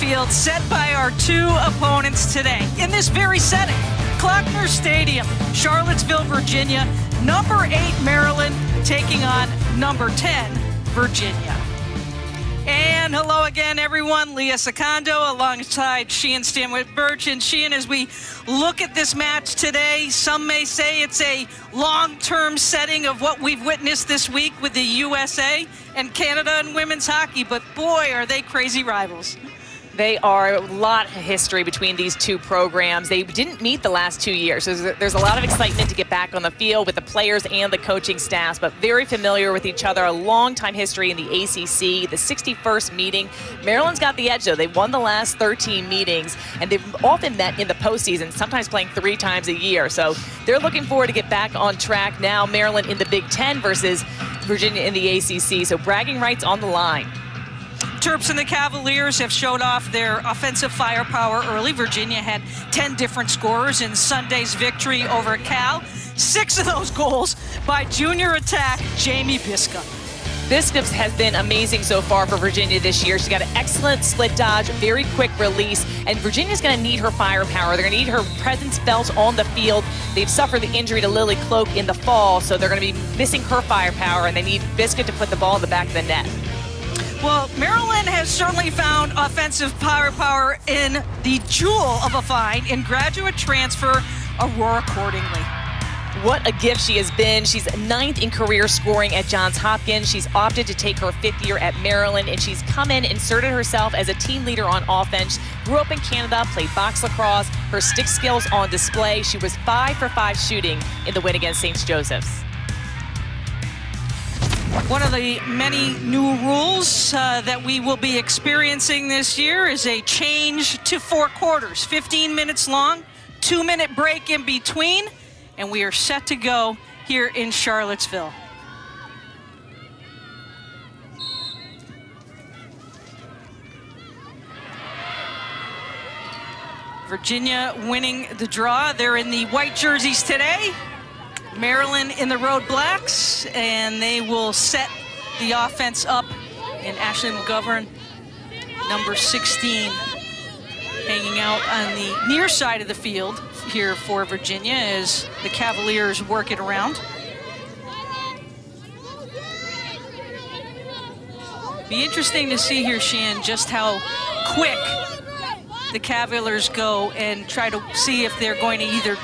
field set by our two opponents today. In this very setting, Klockner Stadium, Charlottesville, Virginia, number 8 Maryland taking on number 10 Virginia. And hello again, everyone. Leah Secondo alongside Sheehan Stanwyck-Birch. And Sheehan, as we look at this match today, some may say it's a long-term setting of what we've witnessed this week with the USA and Canada in women's hockey. But boy, are they crazy rivals. They are a lot of history between these two programs. They didn't meet the last 2 years. So there's a lot of excitement to get back on the field with the players and the coaching staffs, but very familiar with each other. A long time history in the ACC, the 61st meeting. Maryland's got the edge, though. They won the last 13 meetings, and they've often met in the postseason, sometimes playing 3 times a year. So they're looking forward to get back on track now. Maryland in the Big Ten versus Virginia in the ACC. So bragging rights on the line. Terps and the Cavaliers have showed off their offensive firepower early. Virginia had 10 different scorers in Sunday's victory over Cal. 6 of those goals by junior attack Jamie Biska. Biska has been amazing so far for Virginia this year. She's got an excellent split dodge, very quick release, and Virginia's going to need her firepower. They're going to need her presence felt on the field. They've suffered the injury to Lily Cloak in the fall, so they're going to be missing her firepower, and they need Biska to put the ball in the back of the net. Well, Maryland has certainly found offensive firepower in the jewel of a find in graduate transfer Aurora Cordingley. What a gift she has been. She's 9th in career scoring at Johns Hopkins. She's opted to take her 5th year at Maryland, and she's come in, inserted herself as a team leader on offense. Grew up in Canada, played box lacrosse. Her stick skills on display. She was 5 for 5 shooting in the win against St. Joseph's. One of the many new rules that we will be experiencing this year is a change to 4 quarters, 15 minutes long, 2-minute break in between, and we are set to go here in Charlottesville. Virginia winning the draw. They're in the white jerseys today. Maryland in the road blacks, and they will set the offense up in Ashley McGovern, number 16, hanging out on the near side of the field here for Virginia as the Cavaliers work it around. Be interesting to see here, Sheehan, just how quick the Cavaliers go and try to see if they're going to either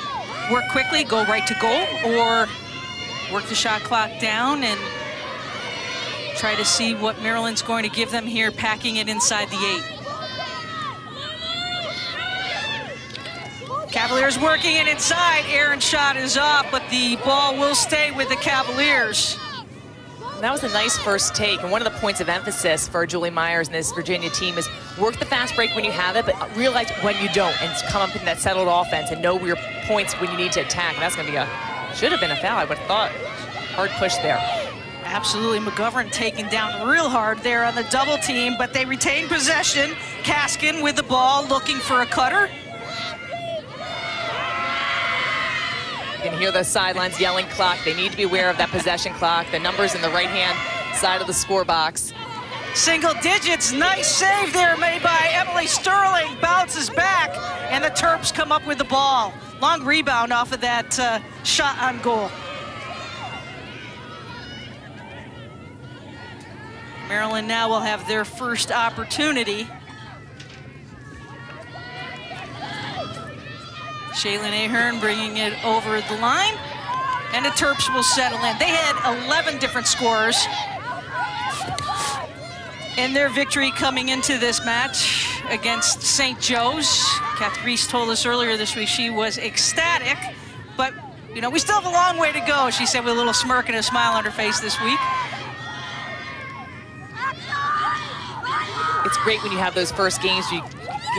work quickly, go right to goal, or work the shot clock down and try to see what Maryland's going to give them here, packing it inside the 8. Cavaliers working it inside. Aaron's shot is up, but the ball will stay with the Cavaliers. That was a nice first take, and one of the points of emphasis for Julie Myers and this Virginia team is work the fast break when you have it, but realize when you don't, and come up in that settled offense and know your points when you need to attack. And that's going to be should have been a foul, I would have thought. Hard push there. Absolutely, McGovern taken down real hard there on the double team, but they retain possession. Kaskin with the ball, looking for a cutter. You can hear the sidelines yelling clock. They need to be aware of that possession clock. The numbers in the right-hand side of the score box. Single digits, nice save there made by Emily Sterling. Bounces back, and the Terps come up with the ball. Long rebound off of that shot on goal. Maryland now will have their first opportunity. Shaylin Ahern bringing it over the line, and the Terps will settle in. They had 11 different scorers in their victory coming into this match against St. Joe's. Kathy Reese told us earlier this week she was ecstatic, but you know, we still have a long way to go, she said with a little smirk and a smile on her face this week. It's great when you have those first games. You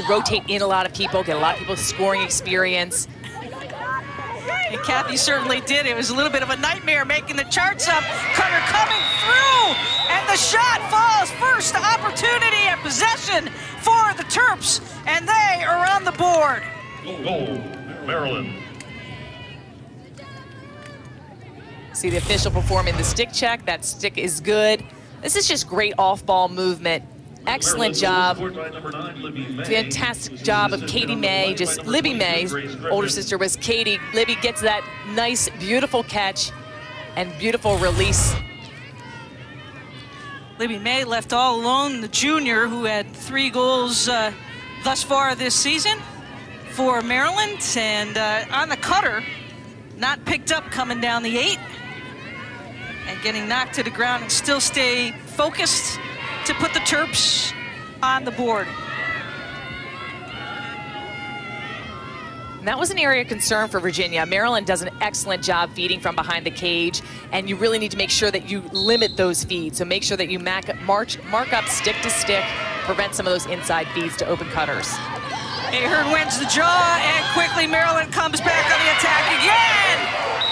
rotate in a lot of people, get a lot of people scoring experience. And Kathy certainly did. It was a little bit of a nightmare making the charts up. Cutter coming through, and the shot falls. First opportunity and possession for the Terps, and they are on the board. Goal, Maryland. See the official performing the stick check. That stick is good. This is just great off-ball movement. excellent job. Fantastic job of Katie May, just Libby May's older sister was Katie. Libby gets that nice, beautiful catch and beautiful release. Libby May left all alone, the junior who had 3 goals thus far this season for Maryland. And on the cutter, not picked up coming down the 8 and getting knocked to the ground and still stay focused to put the Terps on the board. And that was an area of concern for Virginia. Maryland does an excellent job feeding from behind the cage, and you really need to make sure that you limit those feeds. So make sure that you mark up stick to stick, prevent some of those inside feeds to open cutters. Ahern wins the jaw, and quickly Maryland comes back on the attack again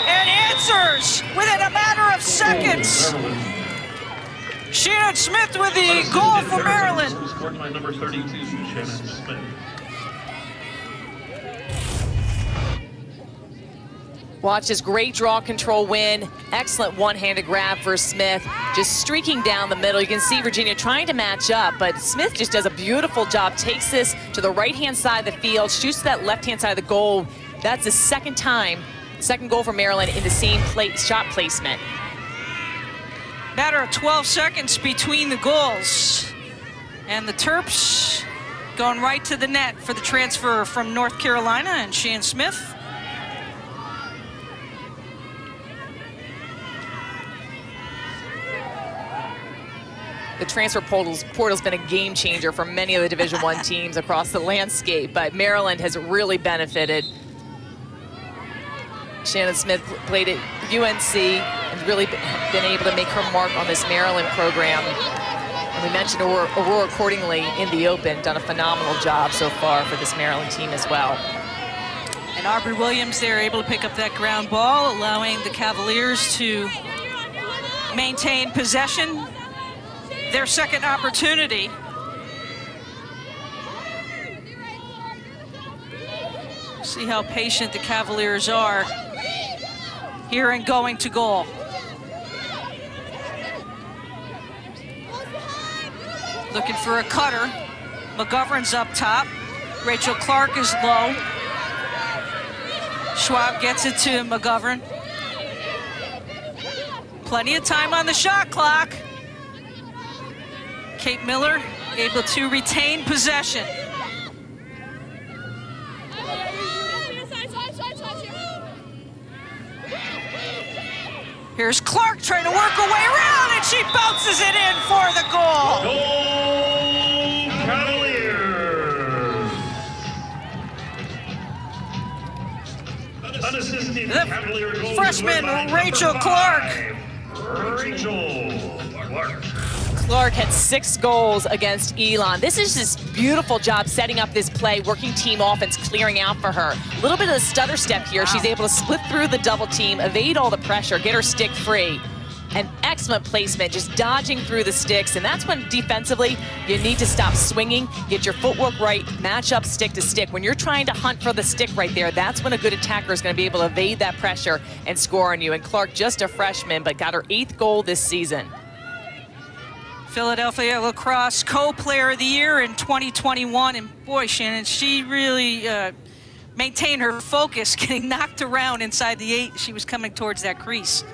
and answers within a matter of seconds. Shannon Smith with the goal for Maryland. Scored by number 32, Shannon Smith. Watch this great draw control win. Excellent one-handed grab for Smith. Just streaking down the middle. You can see Virginia trying to match up, but Smith just does a beautiful job. Takes this to the right-hand side of the field, shoots to that left-hand side of the goal. That's the second goal for Maryland in the same shot placement. Matter of 12 seconds between the goals. And the Terps going right to the net for the transfer from North Carolina and Shannon Smith. The transfer portal's been a game changer for many of the Division I teams across the landscape, but Maryland has really benefited. Shannon Smith played at UNC and really been able to make her mark on this Maryland program. And we mentioned Aurora accordingly in the Open, done a phenomenal job so far for this Maryland team as well. And Aubrey Williams, they're able to pick up that ground ball, allowing the Cavaliers to maintain possession. Their second opportunity. See how patient the Cavaliers are here and going to goal. Looking for a cutter. McGovern's up top. Rachel Clark is low. Schwab gets it to McGovern. Plenty of time on the shot clock. Kate Miller able to retain possession. Here's Clark trying to work her way around, and she bounces it in for the goal. Goal, Cavaliers. Unassisted Cavalier goal. Freshman Rachel Clark. Rachel Clark. Clark had 6 goals against Elon. This is just beautiful job setting up this play, working team offense, clearing out for her. A little bit of a stutter step here. She's able to split through the double team, evade all the pressure, get her stick free. An excellent placement, just dodging through the sticks. And that's when defensively, you need to stop swinging, get your footwork right, match up stick to stick. When you're trying to hunt for the stick right there, that's when a good attacker is going to be able to evade that pressure and score on you. And Clark, just a freshman, but got her 8th goal this season. Philadelphia Lacrosse Co-Player of the Year in 2021. And boy, Shannon, she really maintained her focus, getting knocked around inside the 8. She was coming towards that crease.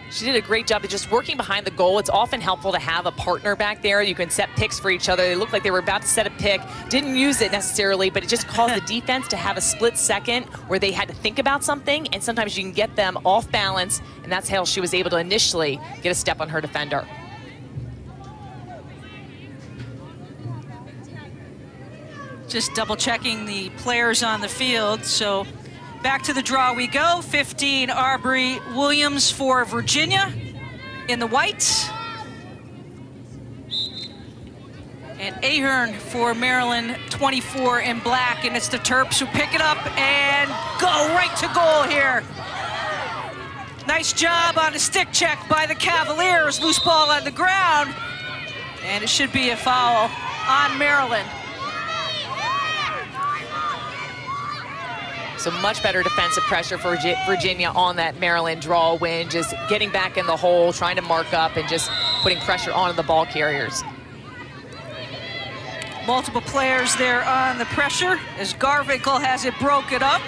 She did a great job of just working behind the goal. It's often helpful to have a partner back there. You can set picks for each other. They looked like they were about to set a pick. Didn't use it necessarily, but it just caused the defense to have a split second where they had to think about something, and sometimes you can get them off balance, and that's how she was able to initially get a step on her defender. Just double checking the players on the field. So back to the draw we go. 15, Aubrey Williams for Virginia in the white. And Ahern for Maryland, 24 in black. And it's the Terps who pick it up and go right to goal here. Nice job on the stick check by the Cavaliers. Loose ball on the ground. And it should be a foul on Maryland. So much better defensive pressure for Virginia on that Maryland draw win, just getting back in the hole, trying to mark up and just putting pressure onto the ball carriers. Multiple players there on the pressure as Garvinkel has it broken up.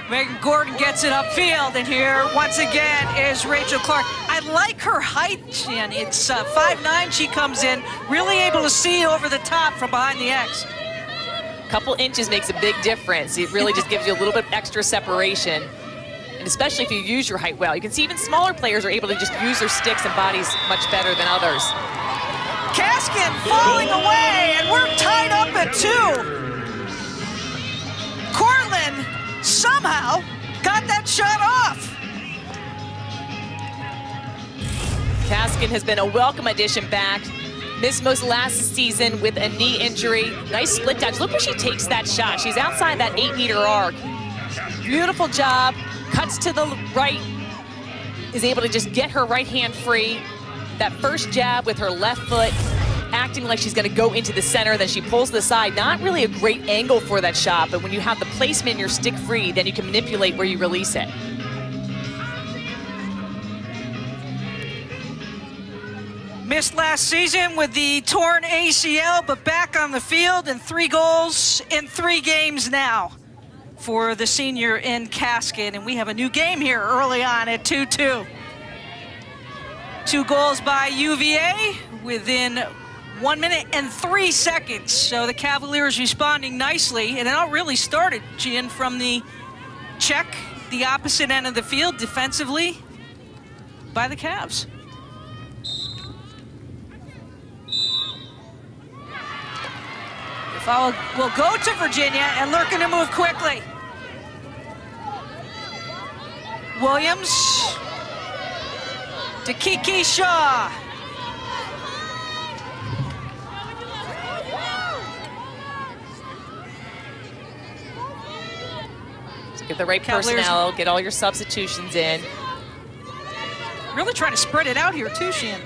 Megan Gordon gets it upfield, and here once again is Rachel Clark. I like her height, Jen. It's 5'9", she comes in, really able to see over the top from behind the X. Couple inches makes a big difference. It really just gives you a little bit extra separation. And especially if you use your height well. You can see even smaller players are able to just use their sticks and bodies much better than others. Kaskin falling away, and we're tied up at 2. Cortland somehow got that shot off. Kaskin has been a welcome addition back. Missed most last season with a knee injury. Nice split dodge. Look where she takes that shot. She's outside that 8-meter arc. Beautiful job. Cuts to the right. Is able to just get her right hand free. That first jab with her left foot, acting like she's going to go into the center. Then she pulls to the side. Not really a great angle for that shot, but when you have the placement and you're stick free, then you can manipulate where you release it. Missed last season with the torn ACL, but back on the field, and 3 goals in 3 games now for the senior in Kaskin. And we have a new game here early on at 2-2. 2 goals by UVA within 1 minute and 3 seconds. So the Cavaliers responding nicely, and it all really started, Gian, from the check, the opposite end of the field defensively by the Cavs. The foul will go to Virginia, and looking to move quickly. Williams to Kiki Shaw. Get the right personnel, get all your substitutions in. Really trying to spread it out here too, Sheehan.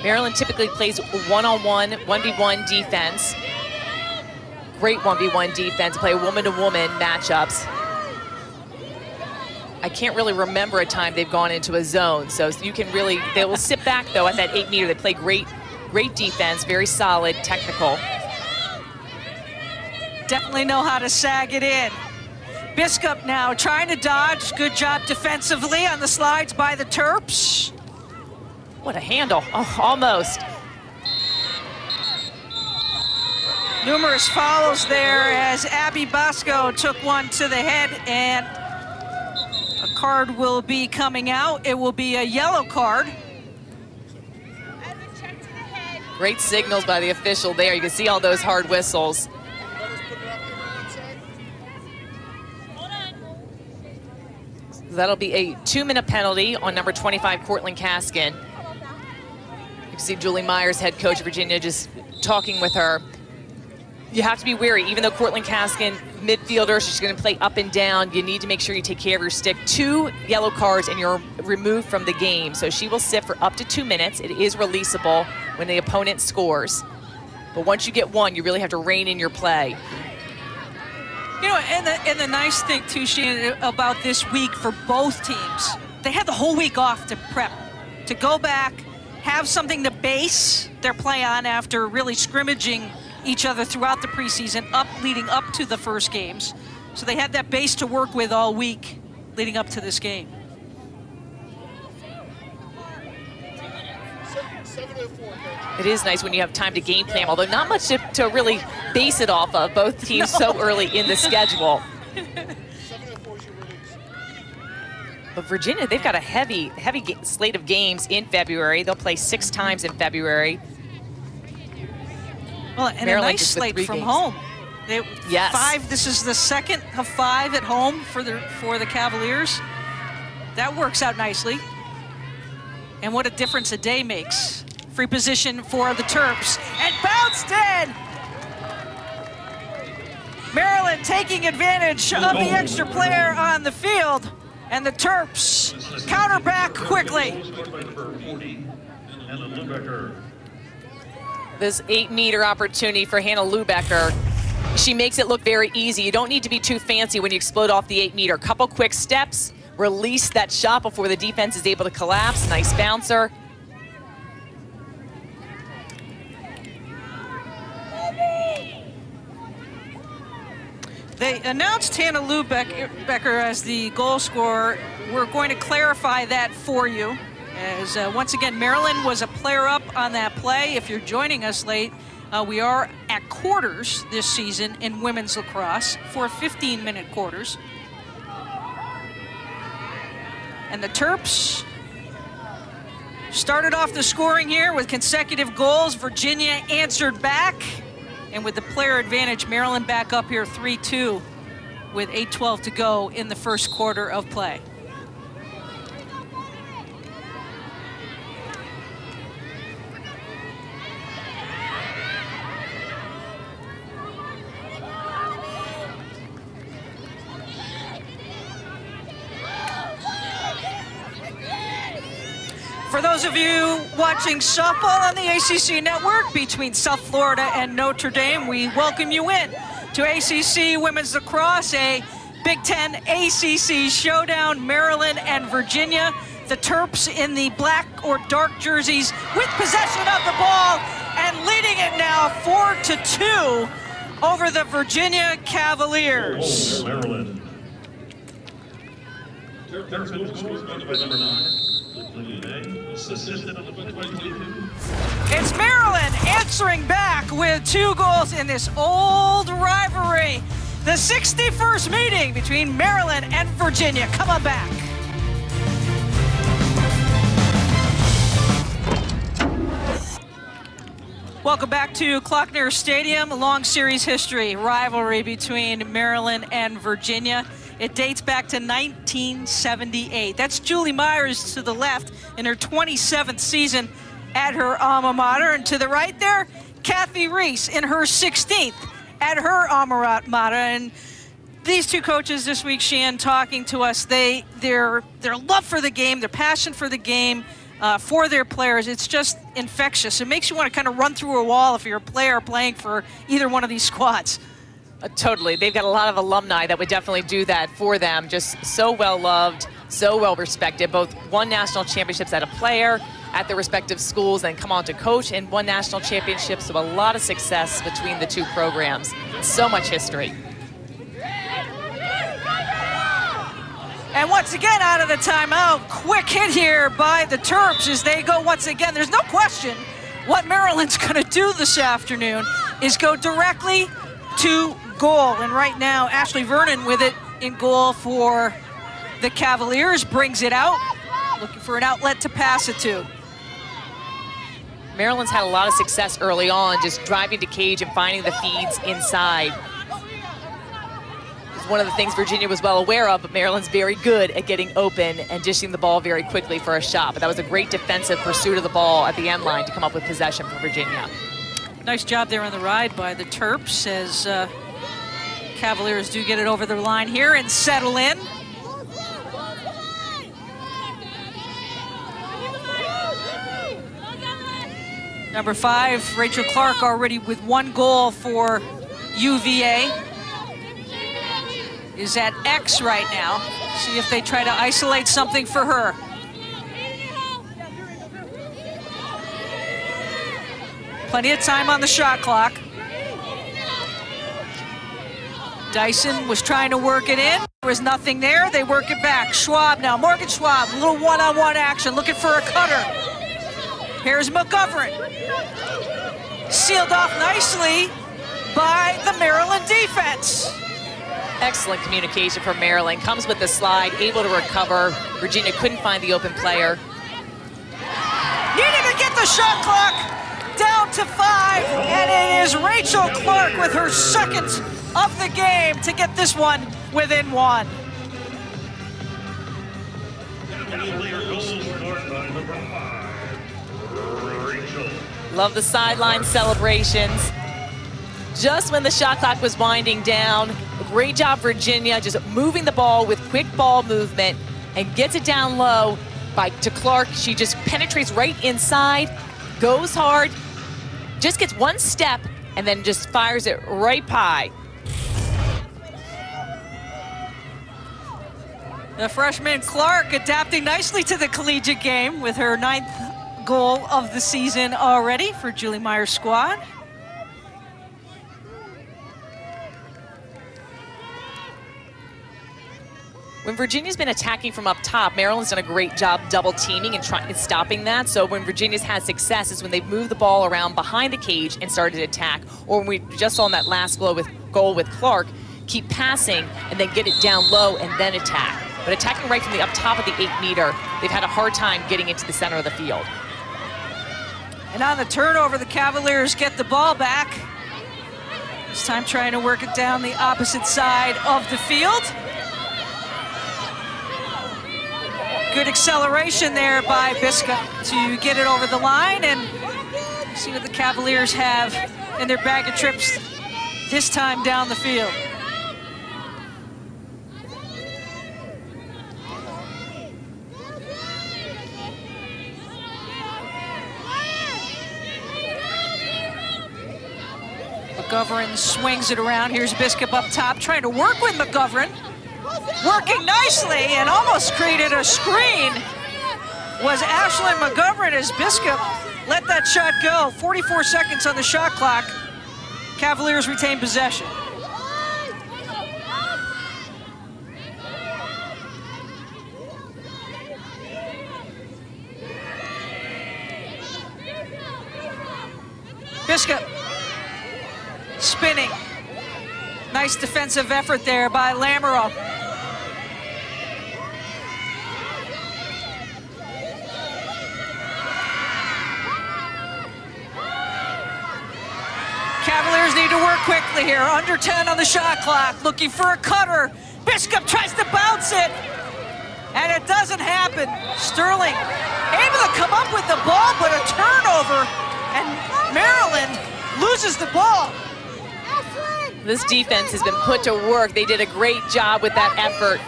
Maryland typically plays one-on-one, 1v1 defense. Great 1v1 defense, play woman-to-woman matchups. I can't really remember a time they've gone into a zone, so you can really, they will sit back though at that 8-meter. They play great defense, very solid, technical. Definitely know how to sag it in. Biskup now trying to dodge. Good job defensively on the slides by the Terps. What a handle, oh, almost. Numerous fouls there as Abby Bosco took one to the head, and a card will be coming out. It will be a yellow card. Great signals by the official there. You can see all those hard whistles. That'll be a 2-minute penalty on number 25, Cortland Kaskin. You can see Julie Myers, head coach of Virginia, just talking with her. You have to be wary, even though Cortland Kaskin, midfielder, she's gonna play up and down, you need to make sure you take care of your stick. 2 yellow cards and you're removed from the game. So she will sit for up to 2 minutes. It is releasable when the opponent scores. But once you get 1, you really have to rein in your play. You know, and the nice thing too, Sheehan, about this week for both teams, they had the whole week off to prep, to go back, have something to base their play on after really scrimmaging each other throughout the preseason, leading up to the first games. So they had that base to work with all week leading up to this game. It is nice when you have time to game plan, although not much to really base it off of, both teams so early in the schedule. But Virginia, they've got a heavy slate of games in February. They'll play 6 times in February. Well, and Maryland a nice slate from home. Yes. 5, this is the second of 5 at home for the Cavaliers. That works out nicely. And what a difference a day makes. Free position for the Terps, and bounced in! Maryland taking advantage of the extra player on the field, and the Terps counter back quickly. This 8-meter opportunity for Hannah Lubecker. She makes it look very easy. You don't need to be too fancy when you explode off the 8-meter. Couple quick steps, release that shot before the defense is able to collapse. Nice bouncer. They announced Hannah Becker as the goal scorer. We're going to clarify that for you. As once again, Maryland was a player up on that play. If you're joining us late, we are at quarters this season in women's lacrosse for 15-minute quarters. And the Terps started off the scoring here with consecutive goals. Virginia answered back. And with the player advantage, Maryland back up here 3-2 with 8:12 to go in the first quarter of play. For those of you watching softball on the ACC network between South Florida and Notre Dame, we welcome you in to ACC Women's Lacrosse, a Big Ten ACC showdown, Maryland and Virginia. The Terps in the black or dark jerseys with possession of the ball and leading it now 4-2 over the Virginia Cavaliers. Maryland. Terps goals by number 9. It's Maryland answering back with 2 goals in this old rivalry. The 61st meeting between Maryland and Virginia. Come on back. Welcome back to Klockner Stadium. A long series history, rivalry between Maryland and Virginia. It dates back to 1978. That's Julie Myers to the left in her 27th season at her alma mater. And to the right there, Kathy Reese in her 16th at her alma mater. And these two coaches this week, Shan, talking to us, their love for the game, their passion for the game, for their players, it's just infectious. It makes you want to kind of run through a wall if you're a player playing for either one of these squads. Totally. They've got a lot of alumni that would definitely do that for them. Just so well loved, so well respected. Both won national championships as a player at their respective schools and come on to coach and won national championships. So a lot of success between the two programs. So much history. And once again, out of the timeout, quick hit here by the Terps as they go once again. There's no question what Maryland's going to do this afternoon is go directly to goal. And right now, Ashley Vernon with it in goal for the Cavaliers, brings it out, looking for an outlet to pass it to. Maryland's had a lot of success early on, just driving to cage and finding the feeds inside. It's one of the things Virginia was well aware of, but Maryland's very good at getting open and dishing the ball very quickly for a shot. But that was a great defensive pursuit of the ball at the end line to come up with possession for Virginia. Nice job there on the ride by the Terps as Cavaliers do get it over the line here and settle in. Number 5, Rachel Clark, already with 1 goal for UVA, is at X right now. See if they try to isolate something for her. Plenty of time on the shot clock. Dyson was trying to work it in. There was nothing there. They work it back. Schwab now, Morgan Schwab, a little one-on-one action, looking for a cutter. Here's McGovern. Sealed off nicely by the Maryland defense. Excellent communication from Maryland. Comes with the slide, able to recover. Virginia couldn't find the open player. Needed to get the shot clock down to 5, and it is Rachel Clark with her 2nd of the game to get this one within 1. Love the sideline celebrations. Just when the shot clock was winding down, great job Virginia, just moving the ball with quick ball movement and gets it down low to Clark. She just penetrates right inside, goes hard, just gets 1 step, and then just fires it right by The freshman Clark adapting nicely to the collegiate game with her 9th goal of the season already for Julie Meyer's squad. When Virginia's been attacking from up top, Maryland's done a great job double teaming and stopping that. So when Virginia's had success is when they've moved the ball around behind the cage and started to attack. Or when we just saw in that last goal with Clark, keep passing and then get it down low and then attack. But attacking right from the up top of the 8-meter, they've had a hard time getting into the center of the field. And on the turnover, the Cavaliers get the ball back. This time trying to work it down the opposite side of the field. Good acceleration there by Biscup to get it over the line, and see what the Cavaliers have in their bag of trips this time down the field. McGovern swings it around. Here's Biscup up top, trying to work with McGovern. Working nicely and almost created a screen was Ashlyn McGovern as Biscup let that shot go. 44 seconds on the shot clock. Cavaliers retain possession. Biscup spinning. Nice defensive effort there by Lamoureux. Cavaliers need to work quickly here. Under 10 on the shot clock. Looking for a cutter. Biscup tries to bounce it, and it doesn't happen. Sterling able to come up with the ball, but a turnover, and Maryland loses the ball. This defense has been put to work. They did a great job with that effort,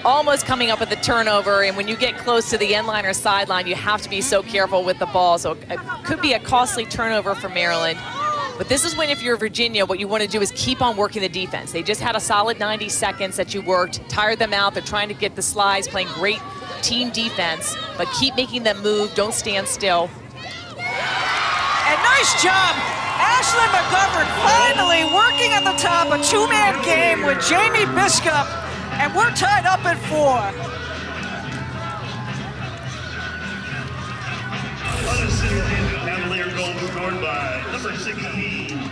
almost coming up with the turnover, and when you get close to the end line or sideline, you have to be so careful with the ball. So it could be a costly turnover for Maryland. But this is when, if you're Virginia, what you want to do is keep on working the defense. They just had a solid 90 seconds that you worked, tired them out. They're trying to get the slides, playing great team defense, but keep making them move. Don't stand still. And nice job. Ashlyn McGovern finally working on the top, a two-man game with Jamie Biscup, and we're tied up at 4. Cavalier goal scored by number 16.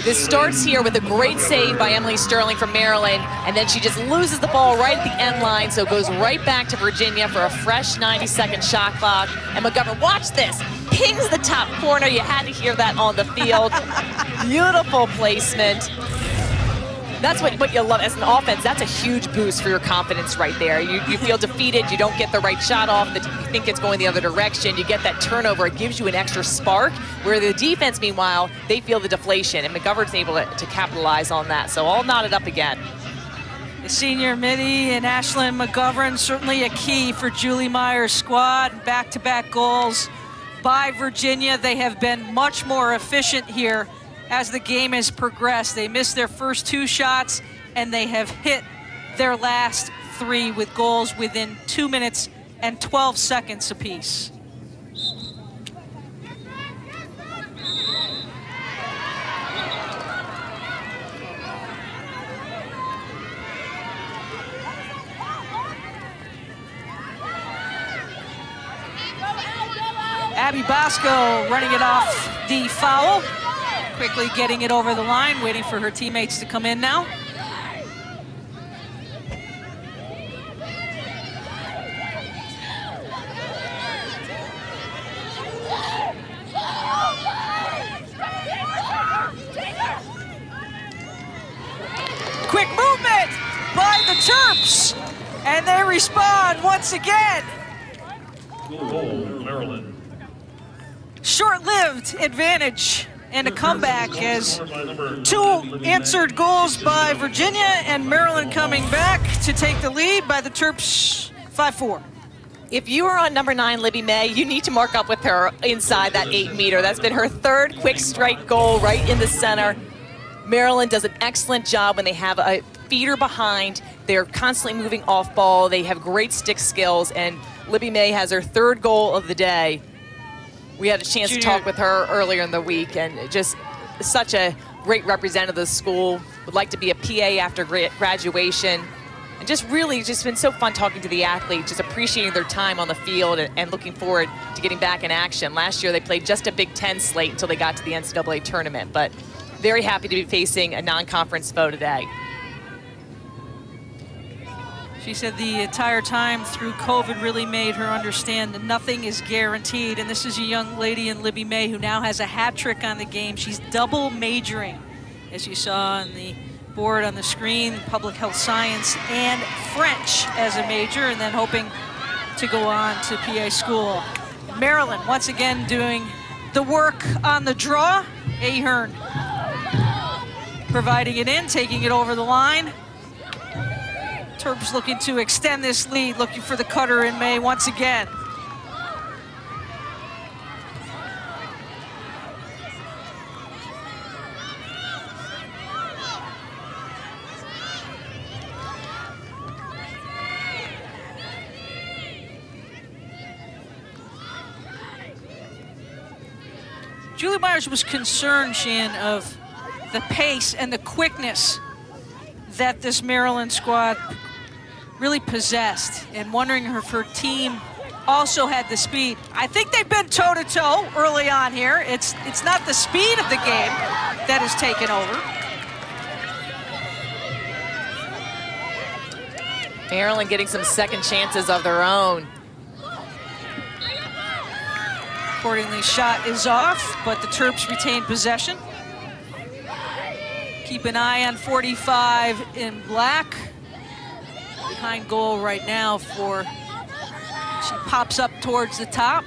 This starts here with a great save by Emily Sterling from Maryland, and then she just loses the ball right at the end line, so it goes right back to Virginia for a fresh 90-second shot clock. And McGovern, watch this, pings the top corner. You had to hear that on the field. Beautiful placement. That's what you love as an offense. That's a huge boost for your confidence right there. You feel defeated, you don't get the right shot off, you think it's going the other direction, you get that turnover, it gives you an extra spark, where the defense, meanwhile, they feel the deflation, and McGovern's able to capitalize on that. So all knotted up again. The senior midi and Ashlyn McGovern, certainly a key for Julie Meyer's squad. Back-to-back goals by Virginia. They have been much more efficient here as the game has progressed. They missed their first 2 shots, and they have hit their last 3 with goals within 2 minutes and 12 seconds apiece. Abby Bosco running it off the foul. Quickly getting it over the line, waiting for her teammates to come in now. Quick movement by the Terps, and they respond once again. Goal, Maryland. Short-lived advantage and a comeback as 2 answered goals by Virginia, and Maryland coming back to take the lead by the Terps 5-4. If you are on number 9, Libby May, you need to mark up with her inside that 8-meter. That's been her 3rd quick strike goal right in the center. Maryland does an excellent job when they have a feeder behind. They're constantly moving off ball. They have great stick skills, and Libby May has her 3rd goal of the day. We had a chance to talk with her earlier in the week, and just such a great representative of the school. Would like to be a PA after graduation. And just really just been so fun talking to the athletes, just appreciating their time on the field and looking forward to getting back in action. Last year they played just a Big Ten slate until they got to the NCAA tournament, but very happy to be facing a non-conference foe today. She said the entire time through COVID really made her understand that nothing is guaranteed, and this is a young lady in Libby May who now has a hat trick on the game. She's double majoring, as you saw on the board on the screen, public health science and French as a major, and then hoping to go on to PA school. Maryland once again doing the work on the draw. Ahern providing it in, taking it over the line. Terps looking to extend this lead, looking for the cutter in May once again. Julie Myers was concerned, Shan, of the pace and the quickness that this Maryland squad really possessed, and wondering if her team also had the speed. I think they've been toe-to-toe early on here. It's not the speed of the game that has taken over. Maryland getting some second chances of their own. Accordingly, shot is off, but the Terps retain possession. Keep an eye on 45 in black. Behind goal right now for, she pops up towards the top.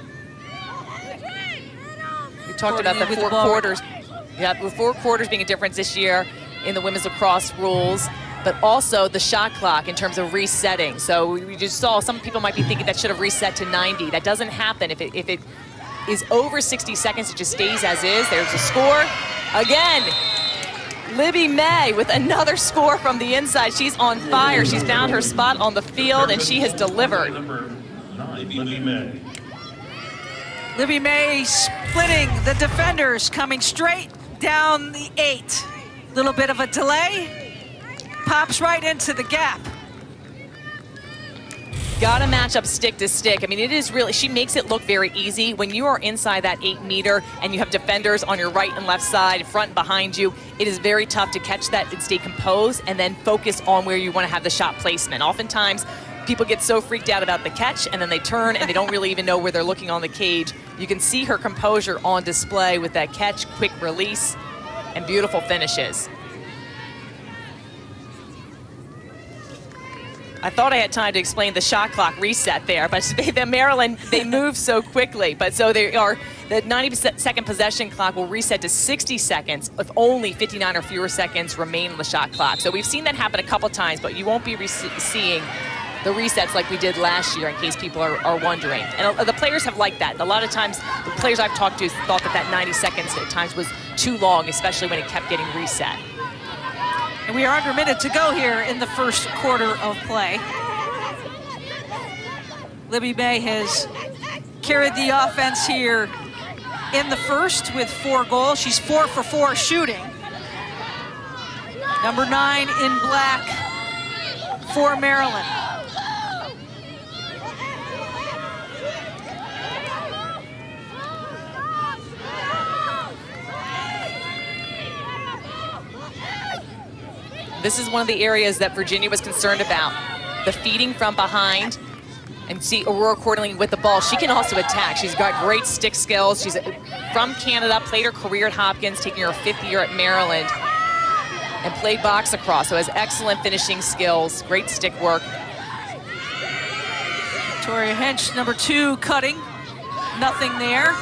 We talked about the 4 quarters. Yeah, the 4 quarters being a difference this year in the women's lacrosse rules, but also the shot clock in terms of resetting. So we just saw some people might be thinking that should have reset to 90. That doesn't happen. If it is over 60 seconds, it just stays as is. There's a score. Again, Libby May with another score from the inside. She's on fire. She's found her spot on the field, and she has delivered. Number 9, Libby May. Libby May splitting the defenders, coming straight down the 8. Little bit of a delay, pops right into the gap. Got to match up stick to stick. I mean, it is really, she makes it look very easy. When you are inside that 8 meter and you have defenders on your right and left side, front and behind you, it is very tough to catch that and stay composed and then focus on where you want to have the shot placement. Oftentimes, people get so freaked out about the catch and then they turn and they don't really even know where they're looking on the cage. You can see her composure on display with that catch, quick release, and beautiful finishes. I thought I had time to explain the shot clock reset there, but the Maryland, they move so quickly. But so they are, the 90-second possession clock will reset to 60 seconds if only 59 or fewer seconds remain on the shot clock. So we've seen that happen a couple times, but you won't be seeing the resets like we did last year, in case people are wondering. And the players have liked that. A lot of times, the players I've talked to thought that 90 seconds at times was too long, especially when it kept getting reset. And we are under a minute to go here in the first quarter of play. Libby May has carried the offense here in the first with 4 goals. She's 4 for 4 shooting. Number 9 in black for Maryland. This is one of the areas that Virginia was concerned about. The feeding from behind, and see Aurora accordingly with the ball. She can also attack. She's got great stick skills. She's from Canada, played her career at Hopkins, taking her 5th year at Maryland, and played box lacrosse, so has excellent finishing skills, great stick work. Victoria Hench, number 2, cutting. Nothing there.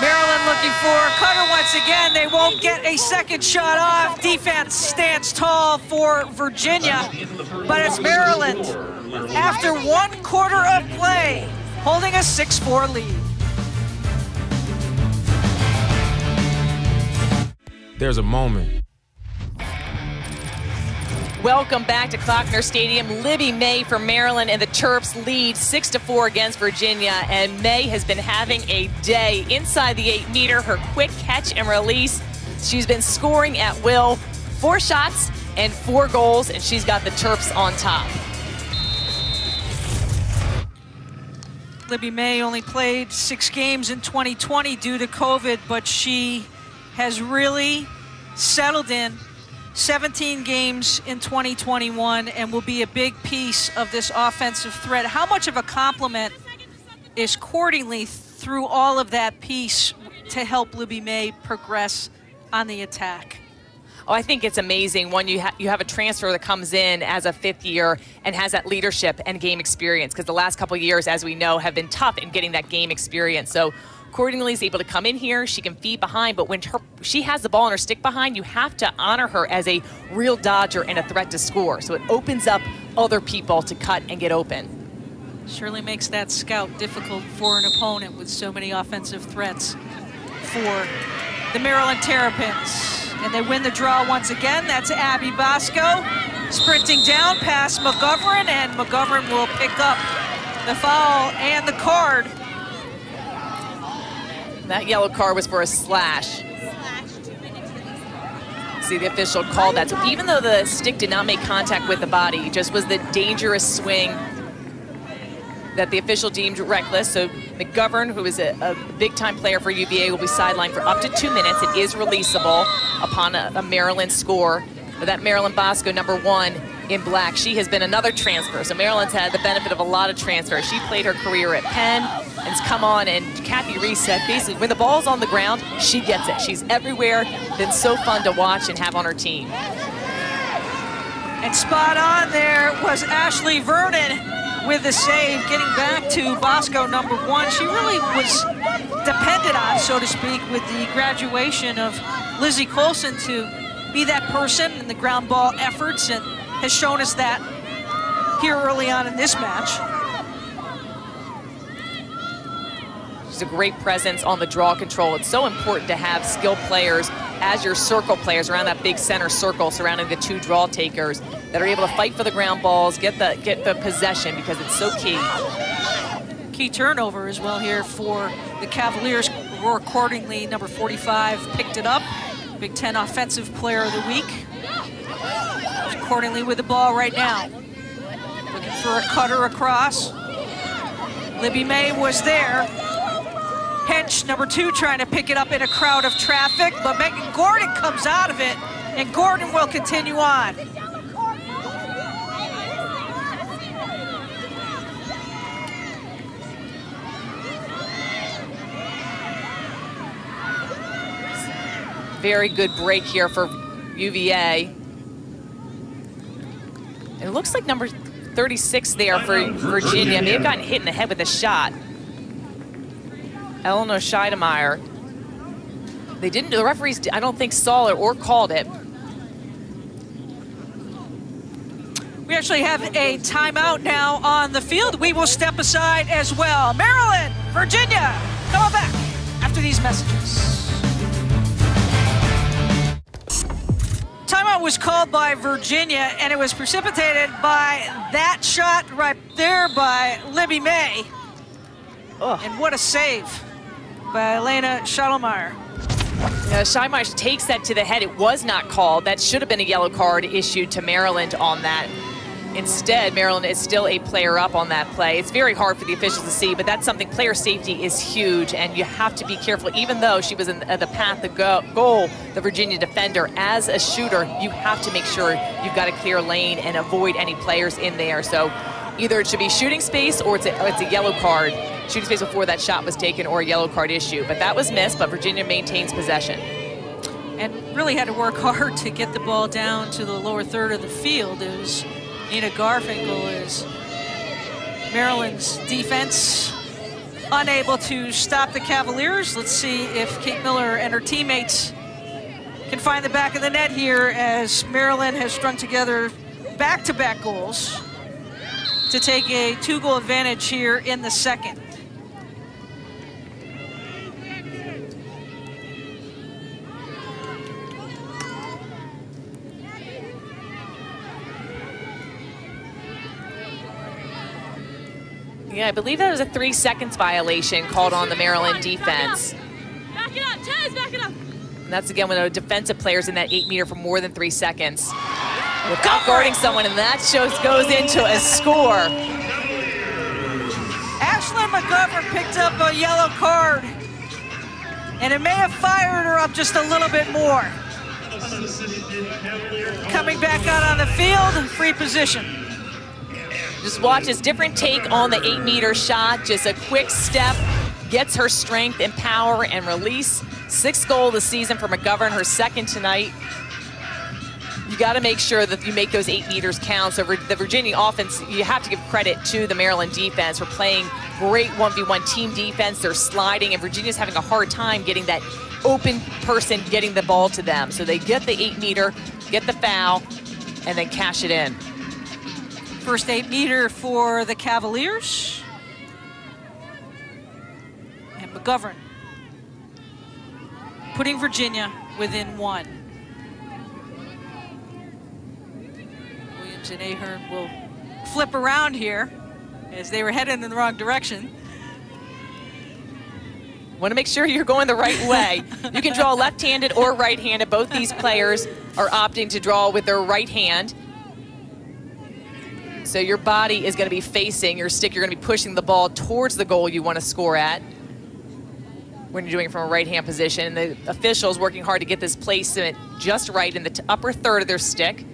Maryland looking for a cutter once again. They won't get a second shot off. Defense stands tall for Virginia, but it's Maryland, after 1 quarter of play, holding a 6-4 lead. There's a moment Welcome back to Klockner Stadium. Libby May from Maryland and the Terps lead 6-4 against Virginia. And May has been having a day inside the 8-meter. Her quick catch and release. She's been scoring at will. 4 shots and 4 goals, and she's got the Terps on top. Libby May only played 6 games in 2020 due to COVID, but she has really settled in. 17 games in 2021 and will be a big piece of this offensive threat. How much of a compliment is Cordingley through all of that piece to help Libby May progress on the attack? Oh, I think it's amazing when you have a transfer that comes in as a 5th year and has that leadership and game experience, because the last couple of years, as we know, have been tough in getting that game experience. So Cordingley is able to come in here, she can feed behind, but when she has the ball in her stick behind, you have to honor her as a real dodger and a threat to score. So it opens up other people to cut and get open. Surely makes that scout difficult for an opponent with so many offensive threats for the Maryland Terrapins. And they win the draw once again. That's Abby Bosco sprinting down past McGovern, and McGovern will pick up the foul and the card. That yellow card was for a slash. See, the official called that. So even though the stick did not make contact with the body, just was the dangerous swing that the official deemed reckless. So McGovern, who is a big-time player for UVA, will be sidelined for up to 2 minutes. It is releasable upon a Maryland score. But that Maryland Bosco, #1 in black, she has been another transfer. So Maryland's had the benefit of a lot of transfers. She played her career at Penn and has come on, and Kathy Reese said basically when the ball's on the ground, she gets it. She's everywhere. Been so fun to watch and have on her team. And spot on there was Ashley Vernon with the save, getting back to Bosco #1. She really was depended on, so to speak, with the graduation of Lizzie Colson to be that person in the ground ball efforts, and has shown us that here early on in this match. She's a great presence on the draw control. It's so important to have skilled players as your circle players around that big center circle surrounding the 2 draw takers that are able to fight for the ground balls, get the possession, because it's so key. Key turnover as well here for the Cavaliers. Roar accordingly, #45 picked it up. Big Ten Offensive Player of the Week. Accordingly with the ball right now. Looking for a cutter across. Libby May was there. Hench, #2, trying to pick it up in a crowd of traffic, but Megan Gordon comes out of it, and Gordon will continue on. Very good break here for UVA. It looks like number 36 there for Virginia. May have gotten hit in the head with a shot. Eleanor Scheidemeyer. The referees, I don't think, saw it or called it. We actually have a timeout now on the field. We will step aside as well. Maryland, Virginia, come on back after these messages. Timeout was called by Virginia, and it was precipitated by that shot right there by Libby May. Ugh. And what a save by Elena Scheidemeyer. Scheidemeyer takes that to the head. It was not called. That should have been a yellow card issued to Maryland on that. Instead, Maryland is still a player up on that play. It's very hard for the officials to see, but that's something, player safety is huge, and you have to be careful. Even though she was in the path to goal, the Virginia defender, as a shooter, you have to make sure you've got a clear lane and avoid any players in there. So either it should be shooting space or it's a yellow card. Shooting space before that shot was taken, or a yellow card issue. But that was missed, but Virginia maintains possession. And really had to work hard to get the ball down to the lower third of the field. It was Nina Garfinkel, is Maryland's defense unable to stop the Cavaliers. Let's see if Kate Miller and her teammates can find the back of the net here, as Maryland has strung together back-to-back goals to take a 2-goal advantage here in the second. Yeah, I believe that was a 3 seconds violation called on the Maryland defense. Back it up, Tez, back it up. And that's again when a defensive player's in that 8 meter for more than 3 seconds. Without guarding someone, and that goes into a score. Ashlyn McGovern picked up a yellow card, and it may have fired her up just a little bit more. Coming back out on the field, free position. Just watch this different take on the 8 meter shot. Just a quick step, gets her strength and power and release. 6th goal of the season for McGovern, her 2nd tonight. You got to make sure that you make those 8 meters count. So the Virginia offense, you have to give credit to the Maryland defense for playing great 1v1 team defense. They're sliding, and Virginia's having a hard time getting that open person getting the ball to them. So they get the 8 meter, get the foul, and then cash it in. First 8 meter for the Cavaliers. And McGovern putting Virginia within 1. Williams and Ahern will flip around here as they were headed in the wrong direction. Want to make sure you're going the right way. You can draw left-handed or right-handed. Both these players are opting to draw with their right hand. So your body is going to be facing your stick. You're going to be pushing the ball towards the goal you want to score at when you're doing it from a right-hand position. And the officials working hard to get this placement just right in the upper third of their stick.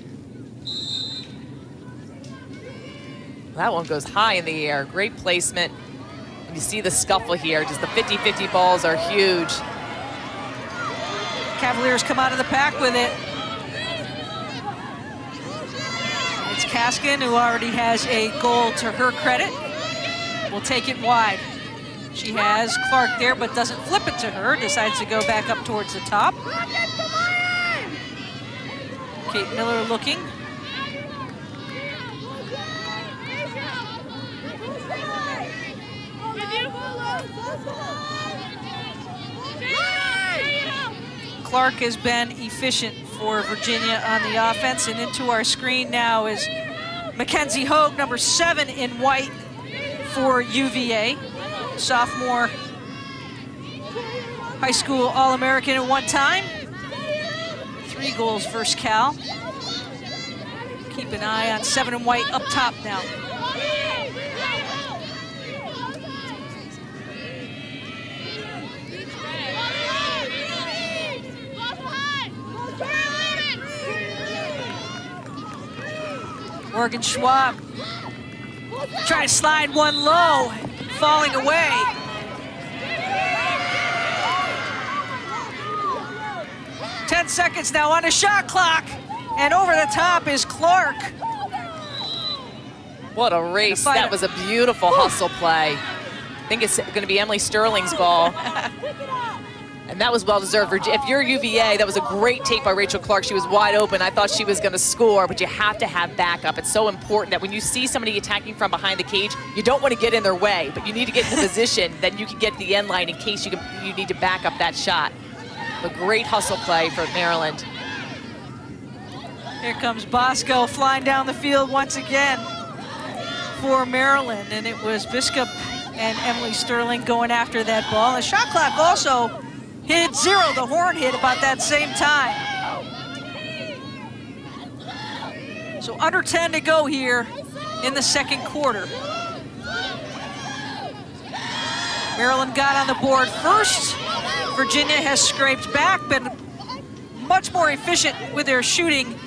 That one goes high in the air. Great placement. And you see the scuffle here. Just the 50-50 balls are huge. Cavaliers come out of the pack with it. It's Kaskin, who already has a goal to her credit. Will take it wide. She has Clark there, but doesn't flip it to her. Decides to go back up towards the top. Kate Miller looking. Clark has been efficient for Virginia on the offense, and into our screen now is Mackenzie Hogue, number 7 in white for UVA. Sophomore, high school All-American at one time. 3 goals versus Cal. Keep an eye on 7 in white up top now. Morgan Schwab trying to slide one low, falling away. Ten seconds now on the shot clock, and over the top is Clark. What a race. That was a beautiful hustle play. I think it's going to be Emily Sterling's ball. And that was well-deserved. If you're UVA, that was a great take by Rachel Clark. She was wide open. I thought she was going to score, but you have to have backup. It's so important that when you see somebody attacking from behind the cage, you don't want to get in their way, but you need to get in the position that you can get to the end line in case you need to back up that shot. A great hustle play for Maryland. Here comes Bosco flying down the field once again for Maryland, and it was Biskup and Emily Sterling going after that ball. The shot clock also hit 0. The horn hit about that same time. So under 10 to go here in the second quarter. Maryland got on the board first. Virginia has scraped back, been much more efficient with their shooting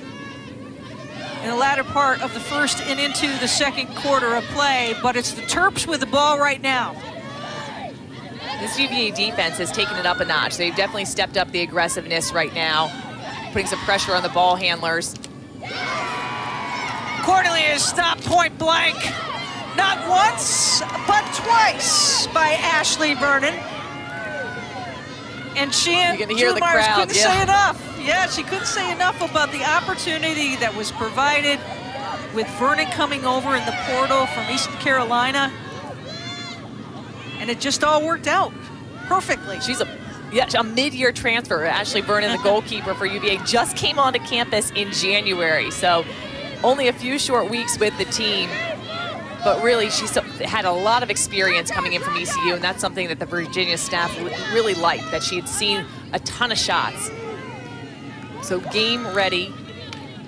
in the latter part of the first and into the second quarter of play, but it's the Terps with the ball right now. This UVA defense has taken it up a notch. They've definitely stepped up the aggressiveness right now, putting some pressure on the ball handlers. Cornelius stopped point blank. Not once, but twice by Ashley Vernon. And she and Drew Myers couldn't say enough. Yeah, she couldn't say enough about the opportunity that was provided with Vernon coming over in the portal from Eastern Carolina. And it just all worked out perfectly. She's a mid-year transfer. Ashley Vernon, the goalkeeper for UVA, just came onto campus in January. So only a few short weeks with the team. But really, she's had a lot of experience coming in from ECU, and that's something that the Virginia staff really liked, that she had seen a ton of shots. So game ready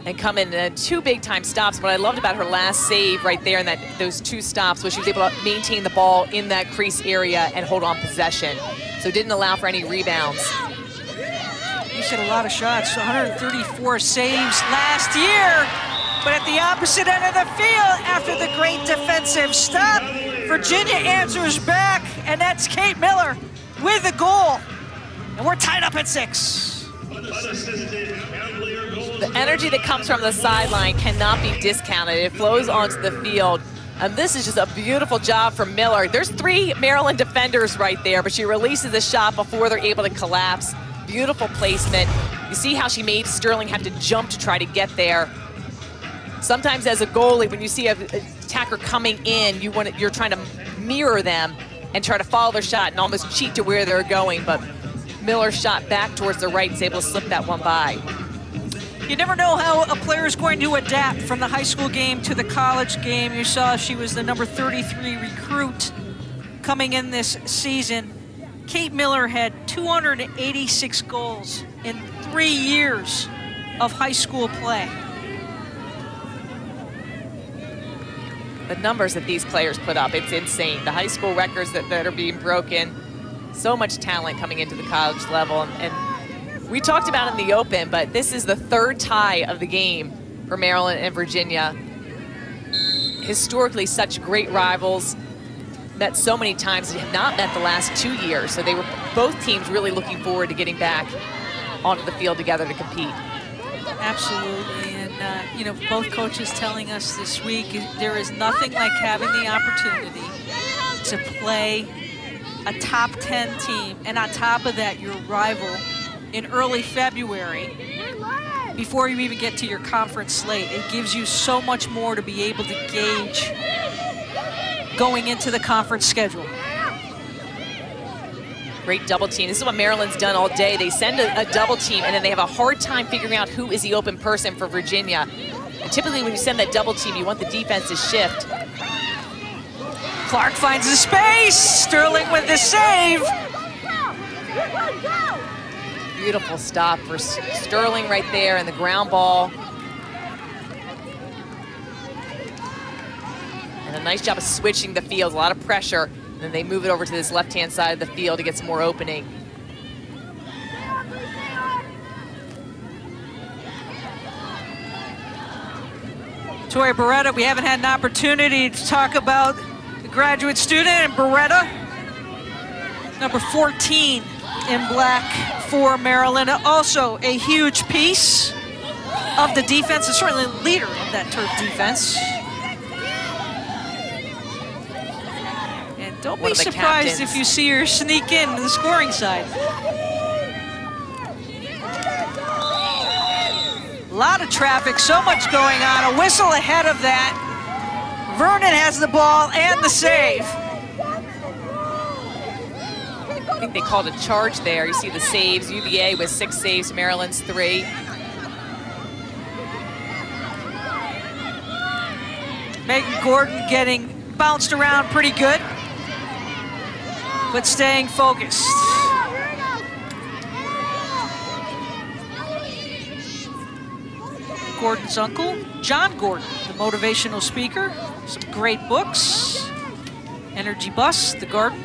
and come in 2 big-time stops. What I loved about her last save right there and those 2 stops was she was able to maintain the ball in that crease area and hold on possession. So didn't allow for any rebounds. You said a lot of shots, 134 saves last year. But at the opposite end of the field, after the great defensive stop, Virginia answers back, and that's Kate Miller with the goal. And we're tied up at 6. The energy that comes from the sideline cannot be discounted. It flows onto the field. And this is just a beautiful job from Miller. There's 3 Maryland defenders right there, but she releases the shot before they're able to collapse. Beautiful placement. You see how she made Sterling have to jump to try to get there. Sometimes as a goalie, when you see an attacker coming in, you're trying to mirror them and try to follow their shot and almost cheat to where they're going. But Miller's shot back towards the right is able to slip that one by. You never know how a player is going to adapt from the high school game to the college game. You saw she was the number 33 recruit coming in this season. Kate Miller had 286 goals in 3 years of high school play. The numbers that these players put up, it's insane. The high school records that are being broken, so much talent coming into the college level. And we talked about it in the Open, but this is the 3rd tie of the game for Maryland and Virginia. Historically, such great rivals, met so many times, and have not met the last 2 years. So they were both teams really looking forward to getting back onto the field together to compete. Absolutely, and you know, both coaches telling us this week, there is nothing like having the opportunity to play a top 10 team, and on top of that, your rival in early February, before you even get to your conference slate. It gives you so much more to be able to gauge going into the conference schedule. Great double team. This is what Maryland's done all day. They send a double team, and then they have a hard time figuring out who is the open person for Virginia. And typically when you send that double team, you want the defense to shift. Clark finds the space. Sterling with the save. Beautiful stop for Sterling right there, and the ground ball. And a nice job of switching the field, a lot of pressure. And then they move it over to this left-hand side of the field to get some more opening. Tori Beretta, we haven't had an opportunity to talk about the graduate student, and Beretta, number 14 in black for Maryland. Also a huge piece of the defense, and certainly the leader of that Terp defense. And don't be surprised if you see her sneak in to the scoring side. A lot of traffic, so much going on. A whistle ahead of that. Vernon has the ball and the save. I think they called a charge there. You see the saves. UVA with 6 saves, Maryland's 3. Megan Gordon getting bounced around pretty good, but staying focused. Gordon's uncle, John Gordon, the motivational speaker, some great books, Energy Bus, The Garden.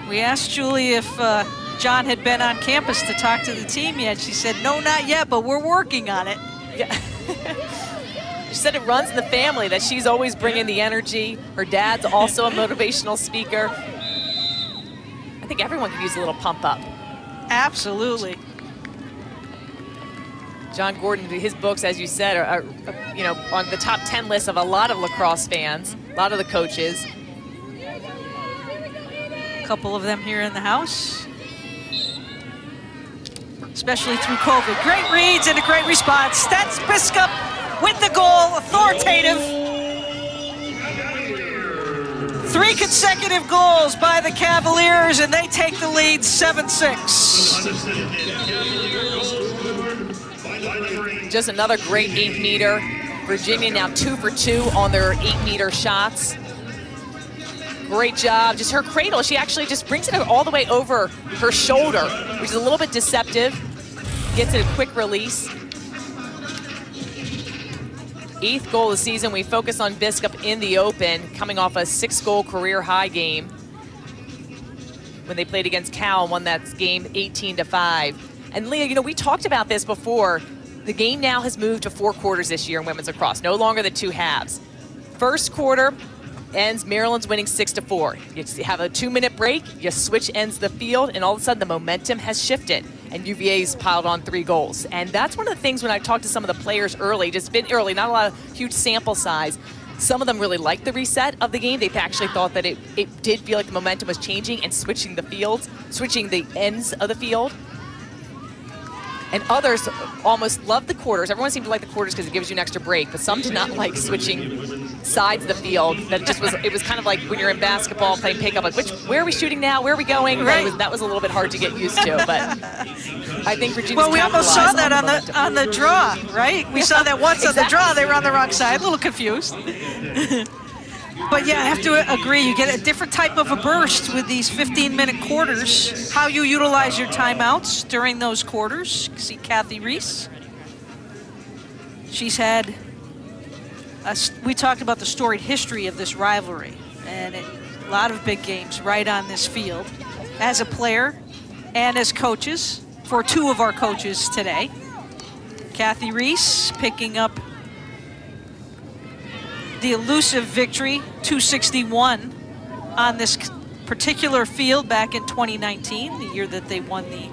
We asked Julie if John had been on campus to talk to the team yet. She said, no, not yet, but we're working on it. Yeah. She said it runs in the family, that she's always bringing the energy. Her dad's also a motivational speaker. I think everyone could use a little pump up. Absolutely. John Gordon, his books, as you said, are you know, on the top 10 list of a lot of lacrosse fans, a lot of the coaches. A couple of them here in the house, especially through COVID. Great reads and a great response. That's Biscup with the goal, authoritative. 3 consecutive goals by the Cavaliers, and they take the lead 7-6. Just another great 8-meter Virginia now 2 for 2 on their 8-meter shots. Great job. Just her cradle, she actually just brings it all the way over her shoulder, which is a little bit deceptive. Gets it a quick release. 8th goal of the season. We focus on Biskup in the Open, coming off a 6-goal career high game when they played against Cal and won that game 18-5. And Leah, you know, we talked about this before. The game now has moved to 4 quarters this year in women's lacrosse, no longer the 2 halves. First quarter ends, Maryland's winning 6-4. You have a 2-minute break, you switch ends the field, and all of a sudden the momentum has shifted, and UVA's piled on 3 goals. And that's one of the things when I talked to some of the players early, just been early, not a lot of huge sample size. Some of them really liked the reset of the game. They actually thought that it did feel like the momentum was changing and switching the fields, switching the ends of the field. And others almost loved the quarters. Everyone seemed to like the quarters because it gives you an extra break, but some did not like switching sides of the field. That just was, it was kind of like when you're in basketball playing pickup, like where are we shooting now? Where are we going? Right. That was a little bit hard to get used to, but I think Virginia's well, we almost saw that on the draw, right? We saw that once exactly. On the draw, they were on the wrong side, a little confused. But yeah, I have to agree, you get a different type of a burst with these 15-minute quarters. How you utilize your timeouts during those quarters. See Kathy Reese. She's had, we talked about the storied history of this rivalry, and a lot of big games right on this field. As a player and as coaches, for 2 of our coaches today. Kathy Reese picking up the elusive victory, 261 on this particular field back in 2019, the year that they won the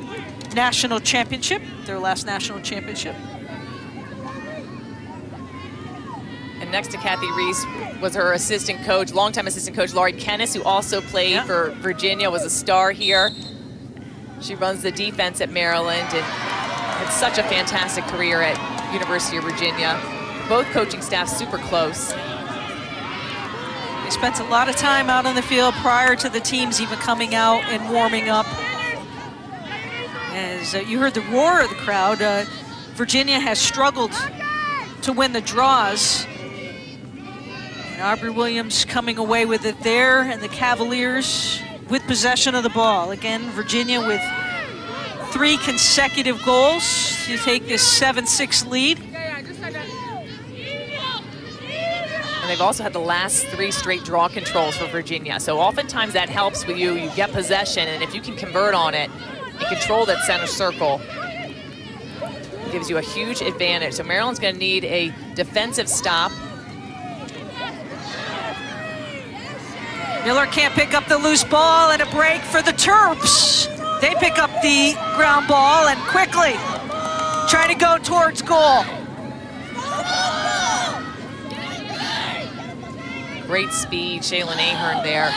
national championship, their last national championship. And next to Kathy Reese was her assistant coach, longtime assistant coach, Laurie Kennis, who also played for Virginia, was a star here. She runs the defense at Maryland and had such a fantastic career at University of Virginia. Both coaching staffs super close. They spent a lot of time out on the field prior to the teams even coming out and warming up. As you heard the roar of the crowd, Virginia has struggled to win the draws. And Aubrey Williams coming away with it there, and the Cavaliers with possession of the ball. Again, Virginia with 3 consecutive goals to take this 7-6 lead. And they've also had the last 3 straight draw controls for Virginia. So oftentimes that helps with you. You get possession, and if you can convert on it and control that center circle, it gives you a huge advantage. So Maryland's going to need a defensive stop. Miller can't pick up the loose ball, and a break for the Terps. They pick up the ground ball and quickly try to go towards goal. Great speed, Shaylin Ahern there,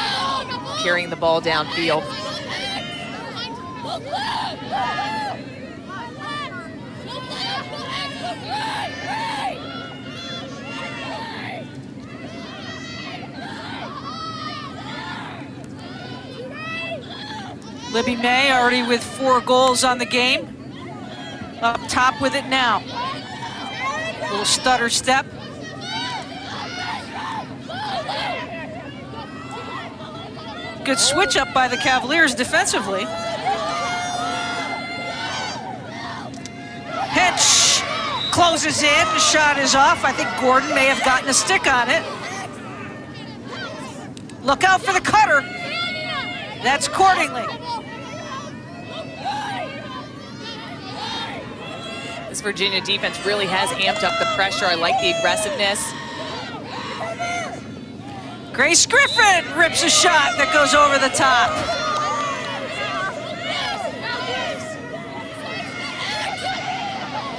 carrying the ball downfield. Libby May already with 4 goals on the game. Up top with it now. Little stutter step. Good switch up by the Cavaliers defensively. Hitch closes in, the shot is off. I think Gordon may have gotten a stick on it. Look out for the cutter. That's Cordingly. This Virginia defense really has amped up the pressure. I like the aggressiveness. Grace Griffin rips a shot that goes over the top.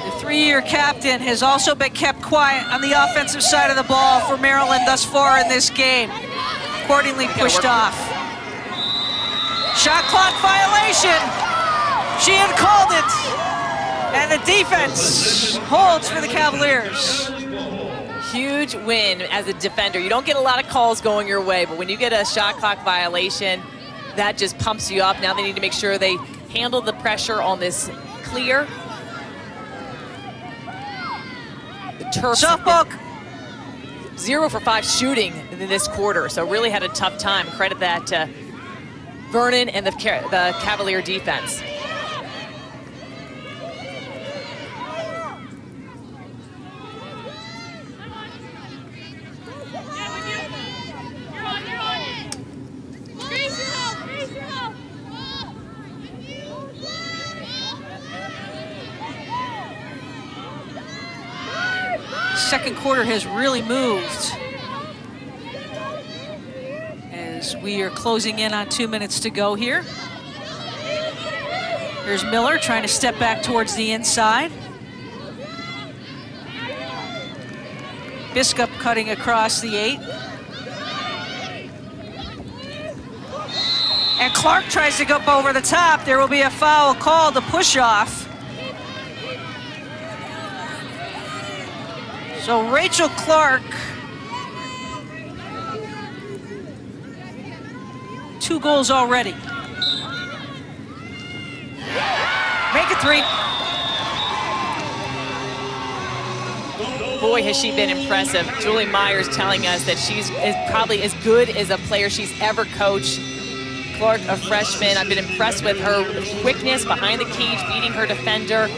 The 3-year captain has also been kept quiet on the offensive side of the ball for Maryland thus far in this game. Accordingly pushed off. Shot clock violation. She had called it. And the defense holds for the Cavaliers. Huge win as a defender. You don't get a lot of calls going your way, but when you get a shot clock violation, that just pumps you up. Now they need to make sure they handle the pressure on this clear. The Terps 0 for 5 shooting in this quarter, so really had a tough time. Credit that to Vernon and the Cavalier defense. Second quarter has really moved as we are closing in on 2 minutes to go here. Here's Miller trying to step back towards the inside. Biskup cutting across the 8. And Clark tries to go over the top. There will be a foul called, a push off. So Rachel Clark, 2 goals already. Make it 3. Boy, has she been impressive. Julie Myers telling us that she's probably as good as a player she's ever coached. Clark, a freshman, I've been impressed with her quickness behind the cage, beating her defender.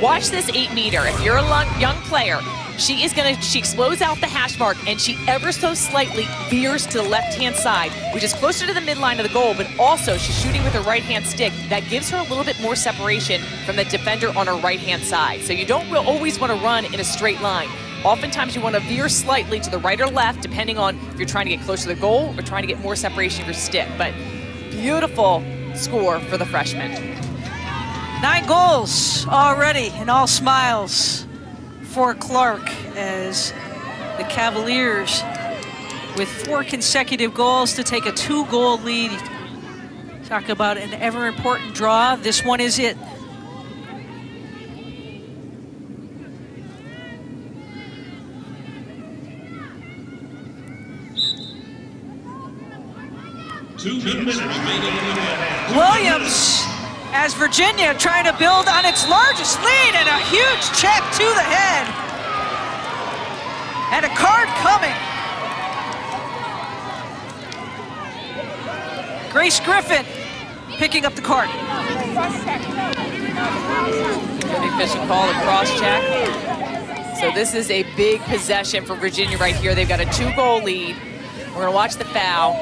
Watch this 8-meter. If you're a young player, she explodes out the hash mark, and she ever so slightly veers to the left-hand side, which is closer to the midline of the goal, but also she's shooting with her right-hand stick. That gives her a little bit more separation from the defender on her right-hand side. So you don't always want to run in a straight line. Oftentimes you want to veer slightly to the right or left, depending on if you're trying to get closer to the goal or trying to get more separation of your stick. But beautiful score for the freshman. 9 goals already, and all smiles for Clark as the Cavaliers with 4 consecutive goals to take a 2-goal lead. Talk about an ever important draw. This one is it. Williams, as Virginia trying to build on its largest lead, and a huge check to the head. And a card coming. Grace Griffin picking up the card. The official call, a cross check. So this is a big possession for Virginia right here. They've got a 2-goal lead. We're gonna watch the foul.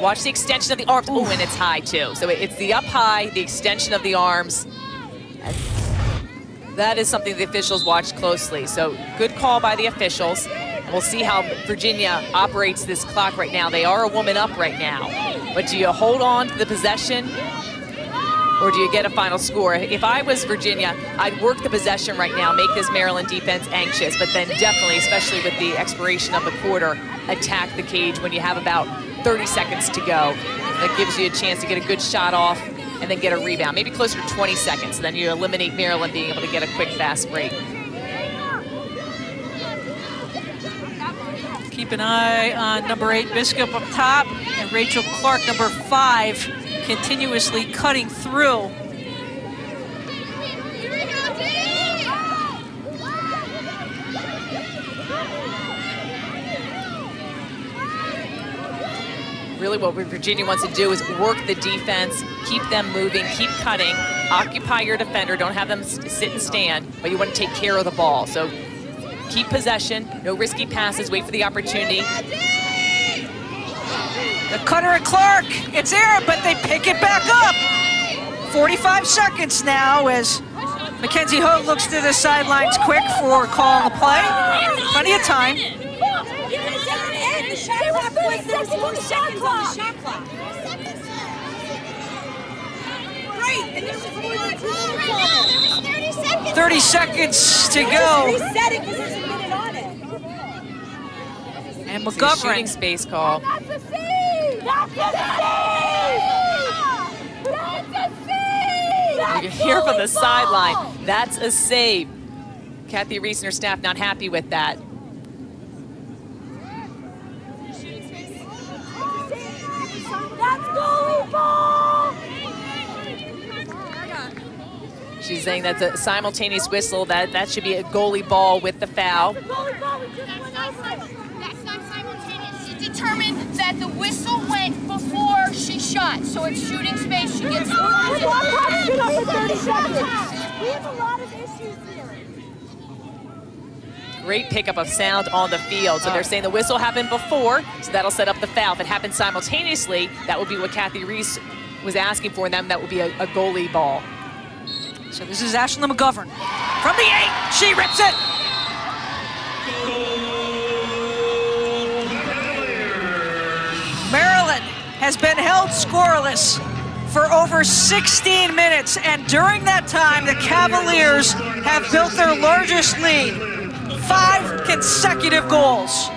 Watch the extension of the arms. Oh, and it's high too. So it's the up high, the extension of the arms. That is something the officials watch closely. So good call by the officials. And we'll see how Virginia operates this clock right now. They are a woman up right now. But do you hold on to the possession, or do you get a final score? If I was Virginia, I'd work the possession right now, make this Maryland defense anxious, but then definitely, especially with the expiration of the quarter, attack the cage when you have about 30 seconds to go. That gives you a chance to get a good shot off and then get a rebound, maybe closer to 20 seconds. Then you eliminate Maryland being able to get a quick, fast break. Keep an eye on number 8, Biskup up top, and Rachel Clark, number 5, continuously cutting through. Really what Virginia wants to do is work the defense, keep them moving, keep cutting, occupy your defender, don't have them sit and stand, but you want to take care of the ball. So keep possession, no risky passes, wait for the opportunity. The cutter at Clark, it's there, but they pick it back up. 45 seconds now as Mackenzie Hogue looks to the sidelines quick for calling the play. Plenty of time. The shot clock was there was 4 seconds on the shot clock. Right, and there's 30 seconds to go. Reset it because there's a minute on it. And It's a McGovern. shooting space call. That's a save! That's a save! That's a save! You can hear from the sideline, that's a save. Kathy Reese and her staff not happy with that. That's goalie ball! She's saying that's a simultaneous whistle. That should be a goalie ball with the foul. That's not simultaneous. She determined that the whistle went before she shot, so it's shooting space. She gets 30 seconds. We have a lot of issues here. Great pickup of sound on the field. So they're saying the whistle happened before, so that'll set up the foul. If it happened simultaneously, that would be what Kathy Reese was asking for, and then that would be a goalie ball. So this is Ashlyn McGovern from the 8. She rips it. Maryland has been held scoreless for over 16 minutes, and during that time, the Cavaliers have built their largest lead. 5 consecutive goals.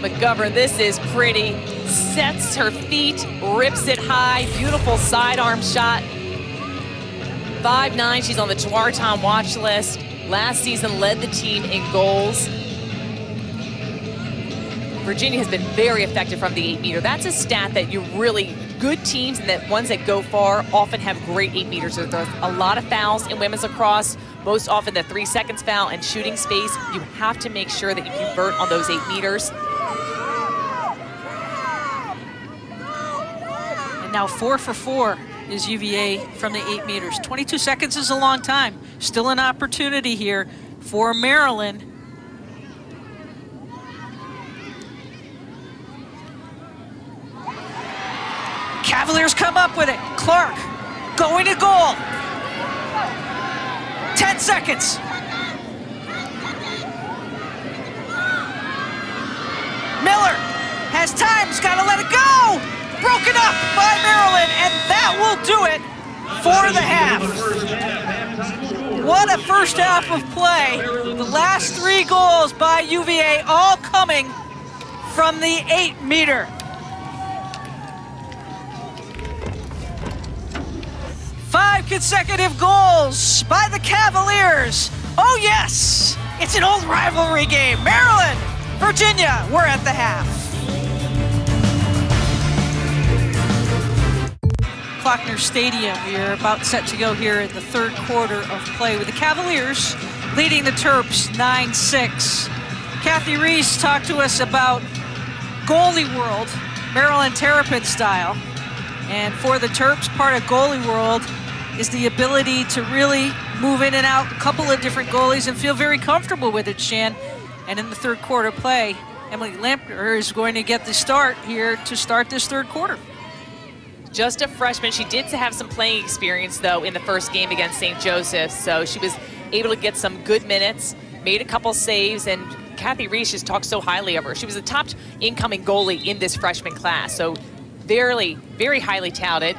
McGovern, this is pretty. Sets her feet, rips it high, beautiful sidearm shot. 5'9", she's on the Tewaaraton watch list. Last season led the team in goals. Virginia has been very effective from the 8-meter. That's a stat that you really, good teams and that ones that go far often have great 8-meters. There's a lot of fouls in women's lacrosse, most often the 3 seconds foul and shooting space. You have to make sure that you convert on those 8 meters. Now 4 for 4 is UVA from the 8 meters. 22 seconds is a long time. Still an opportunity here for Maryland. Cavaliers come up with it. Clark going to goal. 10 seconds. Miller has time, he's got to let it go. Broken up by Maryland, and that will do it for the half. What a first half of play. The last 3 goals by UVA all coming from the 8-meter. 5 consecutive goals by the Cavaliers. Oh yes, it's an old rivalry game. Maryland, Virginia, we're at the half. Klockner Stadium. We are about set to go here in the 3rd quarter of play with the Cavaliers leading the Terps 9-6. Kathy Reese talked to us about goalie world, Maryland Terrapin style. And for the Terps, part of goalie world is the ability to really move in and out a couple of different goalies and feel very comfortable with it, Shan. And in the 3rd quarter play, Emily Lamper is going to get the start here to start this 3rd quarter. Just a freshman. She did have some playing experience, though, in the first game against St. Joseph's, so she was able to get some good minutes, made a couple saves, and Kathy Reese just talked so highly of her. She was the top incoming goalie in this freshman class, so very, very highly touted.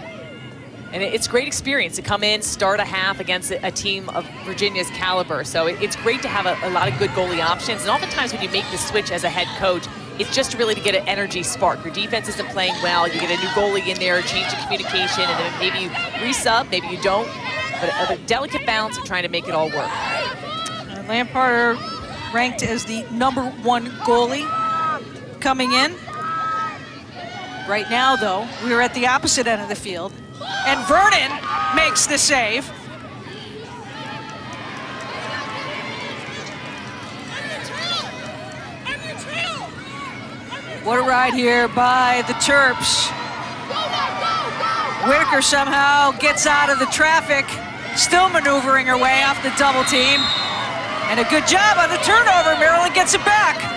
And it's great experience to come in, start a half against a team of Virginia's caliber. So it's great to have a lot of good goalie options. And oftentimes when you make the switch as a head coach, it's just really to get an energy spark. Your defense isn't playing well, you get a new goalie in there, change the communication, and then maybe you resub, maybe you don't. But a delicate balance of trying to make it all work. Lampard ranked as the #1 goalie coming in. Right now, though, we're at the opposite end of the field. And Vernon makes the save. What a ride here by the Terps. Whitaker somehow gets out of the traffic, still maneuvering her way off the double team. And a good job on the turnover. Maryland gets it back.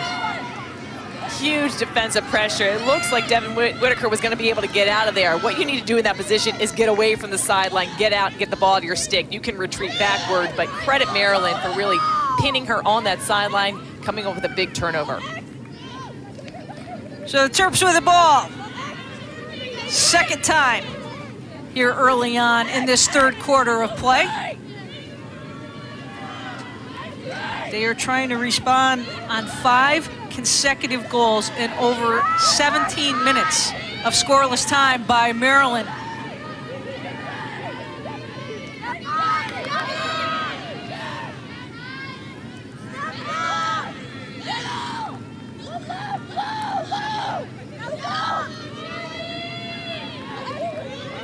Huge defensive pressure. It looks like Devin Whitaker was going to be able to get out of there. What you need to do in that position is get away from the sideline, get out, and get the ball to your stick. You can retreat backward, but credit Maryland for really pinning her on that sideline, coming up with a big turnover. So the Terps with the ball. 2nd time here early on in this 3rd quarter of play. They are trying to respond on 5 consecutive goals in over 17 minutes of scoreless time by Maryland.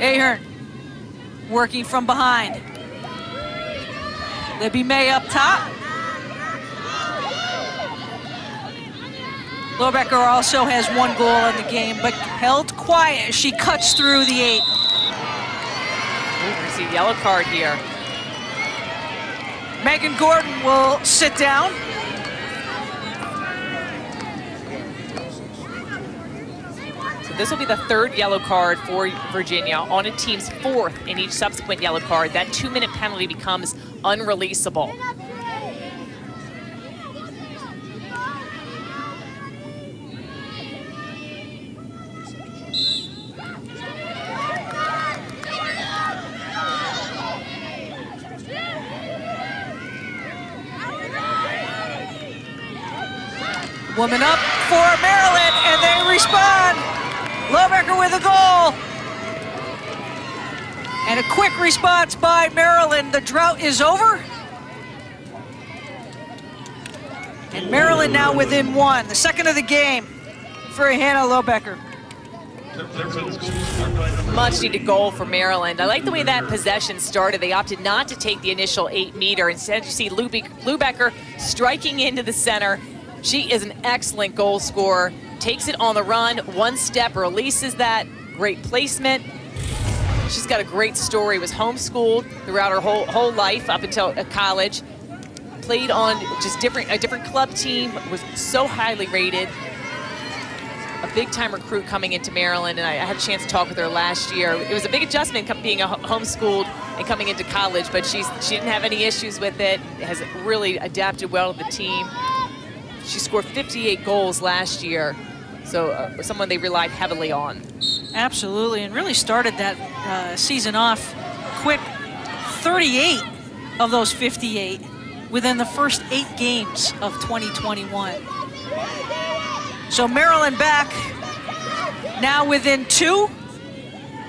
Ahern working from behind. Libby May up top. Lobecker also has 1 goal in the game, but held quiet as she cuts through the 8. We're gonna see a yellow card here. Megan Gordon will sit down. So this will be the 3rd yellow card for Virginia on a team's 4th in each subsequent yellow card. That 2-minute penalty becomes unreleasable. Woman up for Maryland, and they respond. Lobecker with a goal. And a quick response by Maryland. The drought is over. And Maryland now within 1, the 2nd of the game for Hannah Lobecker. Much needed goal for Maryland. I like the way that possession started. They opted not to take the initial 8-meter. Instead, you see Lobecker striking into the center. She is an excellent goal scorer. Takes it on the run, 1 step, releases that. Great placement. She's got a great story. Was homeschooled throughout her whole life up until college. Played on just a different club team. Was so highly rated. A big-time recruit coming into Maryland, and I had a chance to talk with her last year. It was a big adjustment being homeschooled and coming into college, but she didn't have any issues with it. Has really adapted well to the team. She scored 58 goals last year, so someone they relied heavily on. Absolutely, and really started that season off quick. 38 of those 58 within the first 8 games of 2021. So Maryland back now within 2,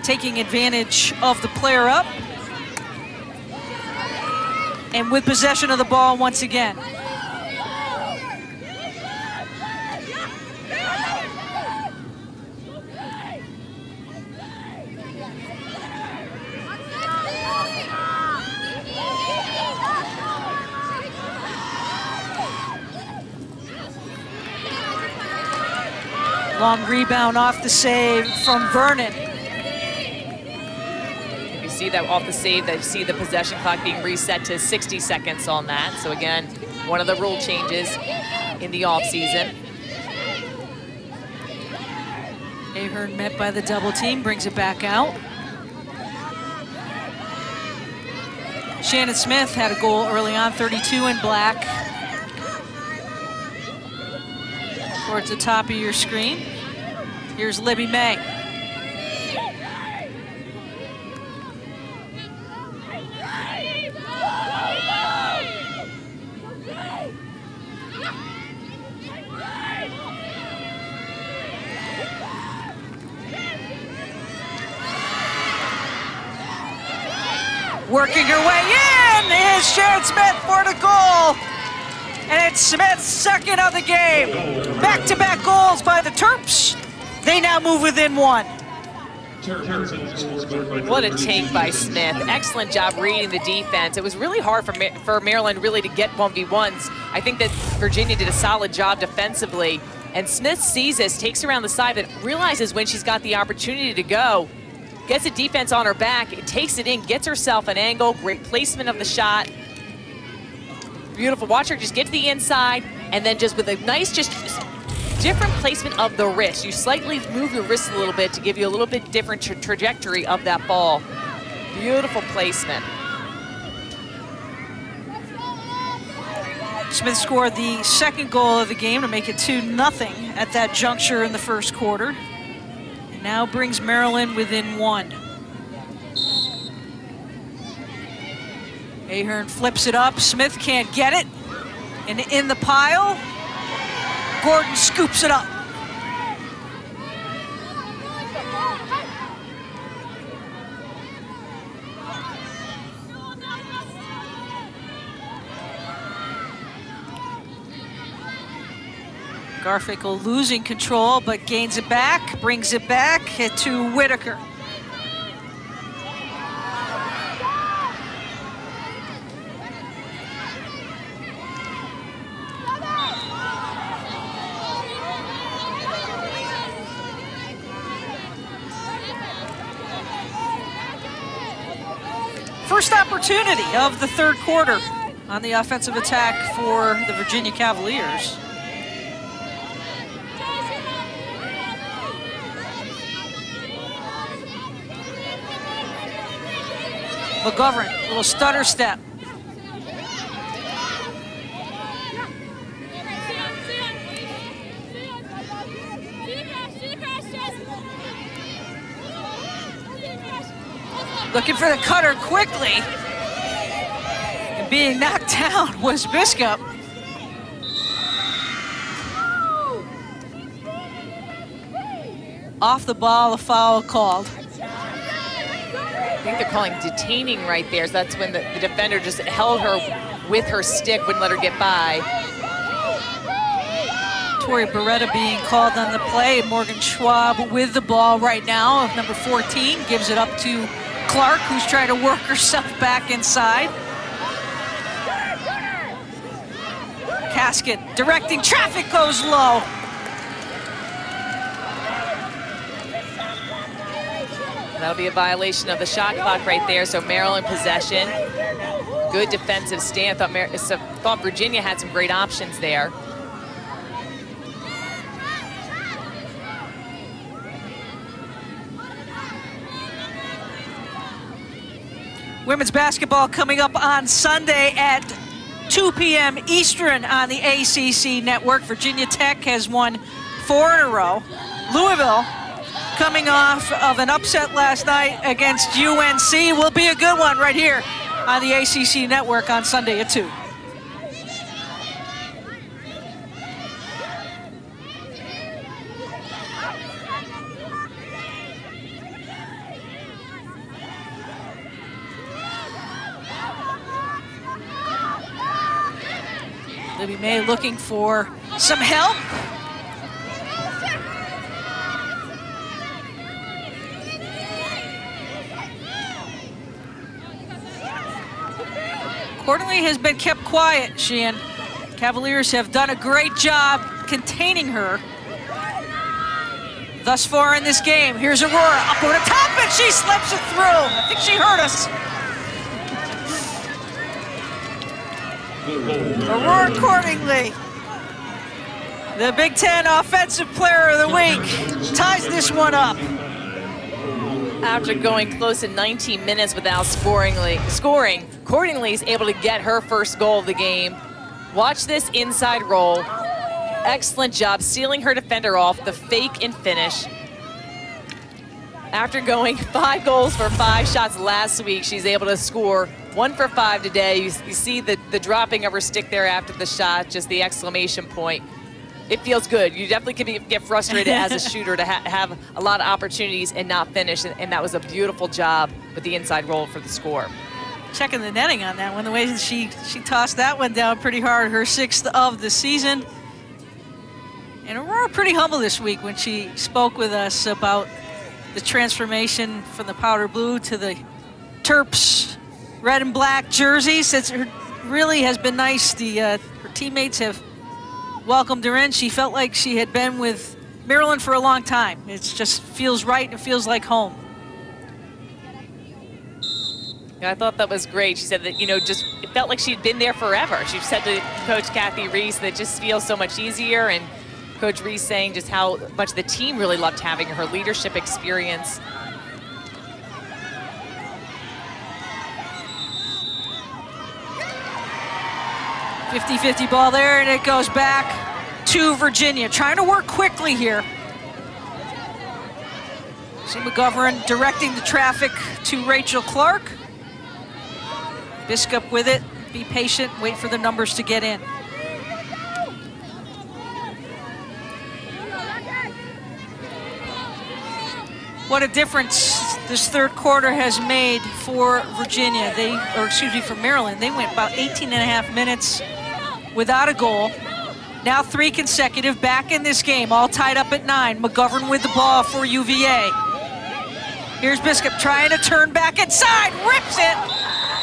taking advantage of the player up. And with possession of the ball once again. Long rebound off the save from Vernon. If you see that off the save, that you see the possession clock being reset to 60 seconds on that. So again, one of the rule changes in the offseason. Ahern met by the double team, brings it back out. Shannon Smith had a goal early on, 32 in black. Towards the top of your screen. Here's Libby May. Working her way in is Shannon Smith for the goal. And it's Smith's 2nd of the game. Back-to-back goals by the Terps. They now move within 1. What a take by Smith. Excellent job reading the defense. It was really hard for Maryland really to get 1v1s. I think that Virginia did a solid job defensively. And Smith sees this, takes around the side, but realizes when she's got the opportunity to go, gets the defense on her back, takes it in, gets herself an angle, great placement of the shot. Beautiful. Watch her just get to the inside, and then just with a nice, just different placement of the wrist. You slightly move your wrist a little bit to give you a little bit different trajectory of that ball. Beautiful placement. Smith scored the 2nd goal of the game to make it 2-0 at that juncture in the first quarter. And now brings Maryland within 1. Ahern flips it up. Smith can't get it. And in the pile, Gordon scoops it up. Garfinkel losing control, but gains it back, brings it back to Whitaker. opportunity of the third quarter on the offensive attack for the Virginia Cavaliers. McGovern, little stutter step. Looking for the cutter quickly. And being knocked down was Biskup. Off the ball, a foul called. I think they're calling detaining right there. So that's when the defender just held her with her stick, wouldn't let her get by. Tori Beretta being called on the play. Morgan Schwab with the ball right now. Number 14 gives it up to Clark, who's trying to work herself back inside. Casket directing traffic, goes low. That'll be a violation of the shot clock right there, so Maryland possession. Good defensive stand. Thought Virginia had some great options there. Women's basketball coming up on Sunday at 2 p.m. Eastern on the ACC network. Virginia Tech has won 4 in a row. Louisville, coming off of an upset last night against UNC, will be a good one right here on the ACC network on Sunday at 2. Libby May looking for some help. Quarterly has been kept quiet, Sheehan. Cavaliers have done a great job containing her thus far in this game. Here's Aurora up over the top, and she slips it through. I think she hurt us. Aurora Cordingley, the Big Ten Offensive Player of the Week, ties this one up. After going close to 19 minutes without scoring, Cordingley is able to get her first goal of the game. Watch this inside roll. Excellent job sealing her defender off, the fake and finish. After going 5 goals for 5 shots last week, she's able to score 1 for 5 today. You see the dropping of her stick there after the shot, just the exclamation point. It feels good. You definitely can get frustrated as a shooter to have a lot of opportunities and not finish, and that was a beautiful job with the inside roll for the score. Checking the netting on that one, the way she tossed that one down pretty hard, her 6th of the season. And Aurora pretty humble this week when she spoke with us about the transformation from the powder blue to the Terps red and black jerseys. It really has been nice. Her teammates have welcomed her in. She felt like she had been with Maryland for a long time. It just feels right. It feels like home. Yeah, I thought that was great. She said that, just it felt like she'd been there forever. She said to Coach Kathy Reese that it just feels so much easier, and Coach Reese saying just how much the team really loved having her leadership experience. .50-50 ball there, and it goes back to Virginia. Trying to work quickly here. See McGovern directing the traffic to Rachel Clark. Biskup with it. Be patient, wait for the numbers to get in. What a difference this third quarter has made for Virginia. For Maryland. They went about 18.5 minutes without a goal. Now 3 consecutive back in this game, all tied up at 9. McGovern with the ball for UVA. Here's Biskup trying to turn back inside, rips it,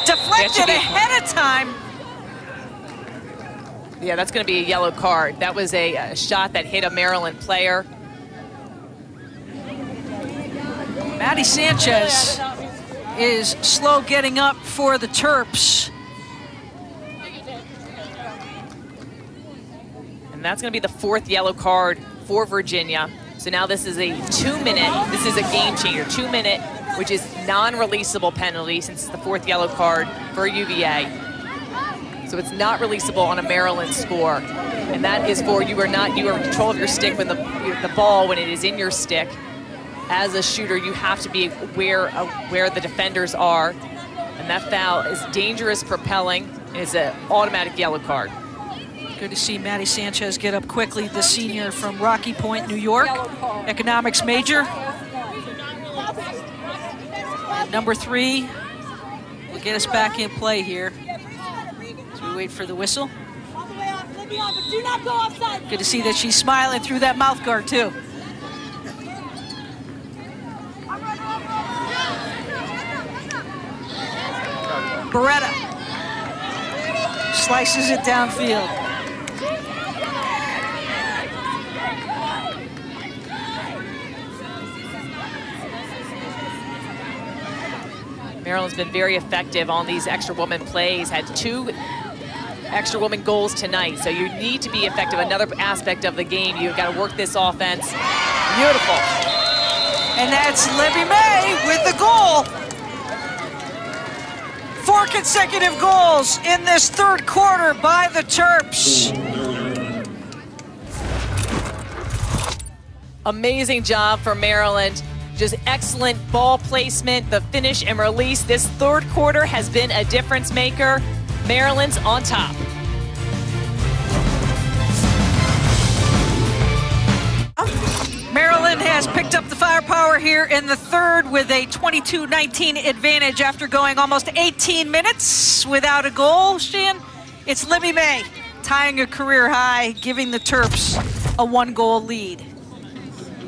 deflected ahead of time. Yeah, that's going to be a yellow card. That was a shot that hit a Maryland player. Maddie Sanchez is slow getting up for the Terps. And that's going to be the 4th yellow card for Virginia. So now this is a 2-minute, this is a game changer, 2-minute, which is non-releasable penalty since it's the 4th yellow card for UVA. So it's not releasable on a Maryland score. And that is for you are in control of your stick when the ball, when it is in your stick. As a shooter, you have to be aware of where the defenders are. And that foul is dangerous propelling and is an automatic yellow card. Good to see Maddie Sanchez get up quickly, the senior from Rocky Point, New York, economics major. And number 3 will get us back in play here as we wait for the whistle. Good to see that she's smiling through that mouth guard too. Beretta slices it downfield. Maryland's been very effective on these extra woman plays, had 2 extra woman goals tonight, so you need to be effective. Another aspect of the game, you've got to work this offense. Beautiful. And that's Libby May with the goal. 4 consecutive goals in this 3rd quarter by the Terps. Amazing job for Maryland. Just excellent ball placement, the finish and release. This 3rd quarter has been a difference maker. Maryland's on top. Maryland has picked up the firepower here in the 3rd with a 22-19 advantage after going almost 18 minutes without a goal. Shan, it's Libby May tying a career high, giving the Terps a 1-goal lead.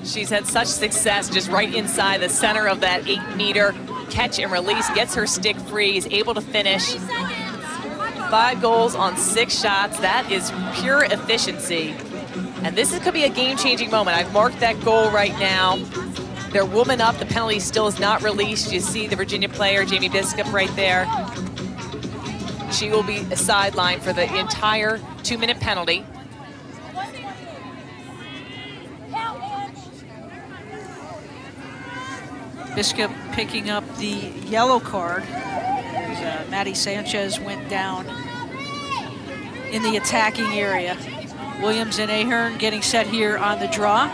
She's had such success just right inside the center of that 8-meter catch and release, gets her stick free, is able to finish. 5 goals on 6 shots. That is pure efficiency. And this could be a game-changing moment. I've marked that goal right now. They're woman up. The penalty still is not released. You see the Virginia player, Jamie Biscup, right there. She will be sidelined for the entire 2-minute penalty. Biscup picking up the yellow card. Maddie Sanchez went down in the attacking area. Williams and Ahern getting set here on the draw.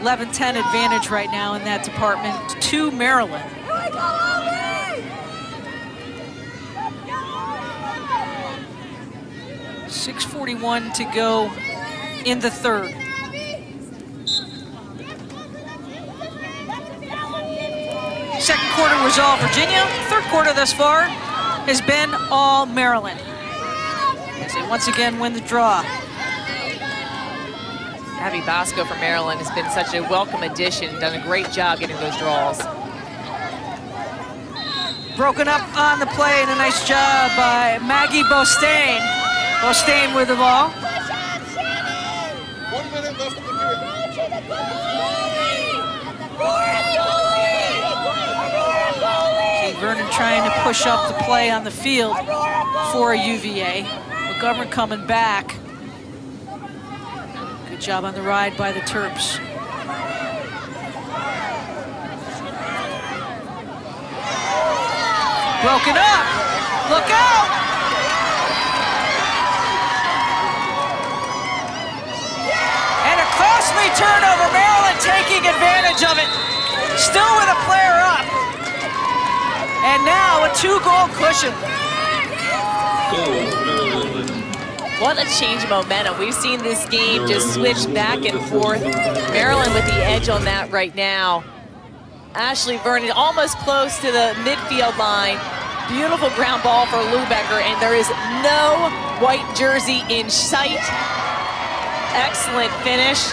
11-10 advantage right now in that department to Maryland. .641 to go in the 3rd. Second quarter was all Virginia. 3rd quarter thus far has been all Maryland, as they once again win the draw. Abby Bosco from Maryland has been such a welcome addition, done a great job getting those draws. Broken up on the play, and a nice job by Maggie Bostaine. Bostaine with the ball. 1 minute left of the period. See Vernon trying to push up the play on the field for UVA. McGovern coming back. Good job on the ride by the Terps. Broken up. Look out! And a costly turnover. Maryland taking advantage of it. Still with a player up. And now a 2-goal cushion. What a change of momentum. We've seen this game just switch back and forth. Maryland with the edge on that right now. Ashley Vernon almost close to the midfield line. Beautiful ground ball for Lubecker, and there is no white jersey in sight. Excellent finish.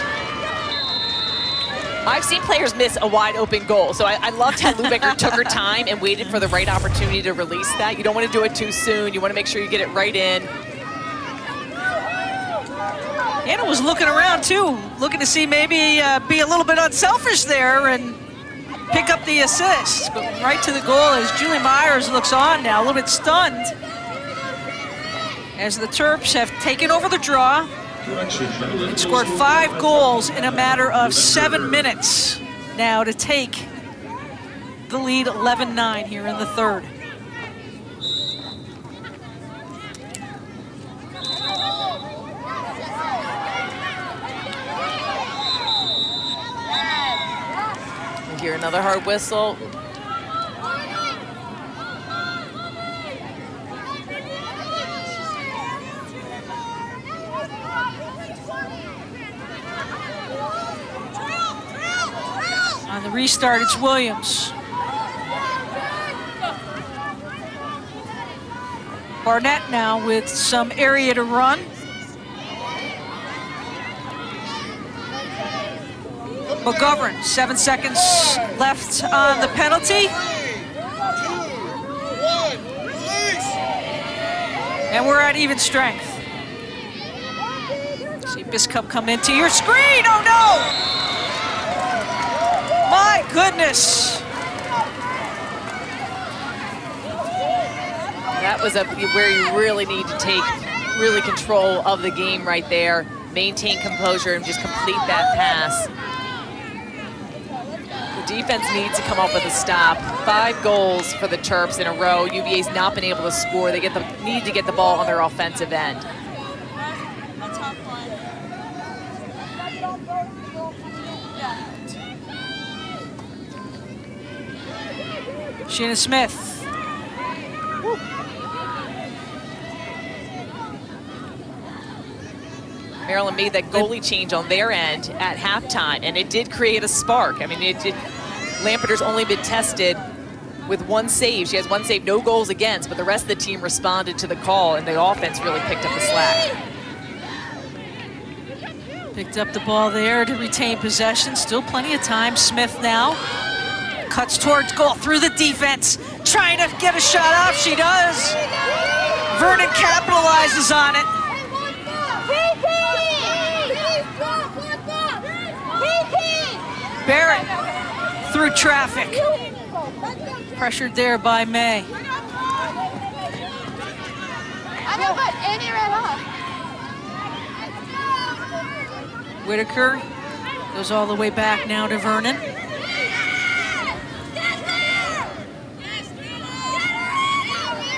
I've seen players miss a wide open goal, so I loved how Lubecker took her time and waited for the right opportunity to release that. You don't want to do it too soon. You want to make sure you get it right in. Anna was looking around too, looking to see maybe be a little bit unselfish there and pick up the assist. But right to the goal as Julie Myers looks on now, a little bit stunned, as the Terps have taken over the draw and scored 5 goals in a matter of 7 minutes now to take the lead 11-9 here in the third. We hear another hard whistle. On the restart, it's Williams. Barnett now with some area to run. McGovern, 7 seconds left on the penalty. And we're at even strength. See Biscup come into your screen, oh no! My goodness. That was where you really need to take control of the game right there. Maintain composure and just complete that pass. The defense needs to come up with a stop. 5 goals for the Terps in a row. UVA's not been able to score. They need to get the ball on their offensive end. Shannon Smith. Maryland made that goalie change on their end at halftime, and it did create a spark. I mean, Lampeter's only been tested with 1 save. She has 1 save, no goals against, but the rest of the team responded to the call, and the offense really picked up the slack. Picked up the ball there to retain possession. Still plenty of time. Smith now cuts towards goal through the defense, trying to get a shot off. She does. Vernon capitalizes on it. Barrett through traffic. Pressured there by May. Whitaker goes all the way back now to Vernon.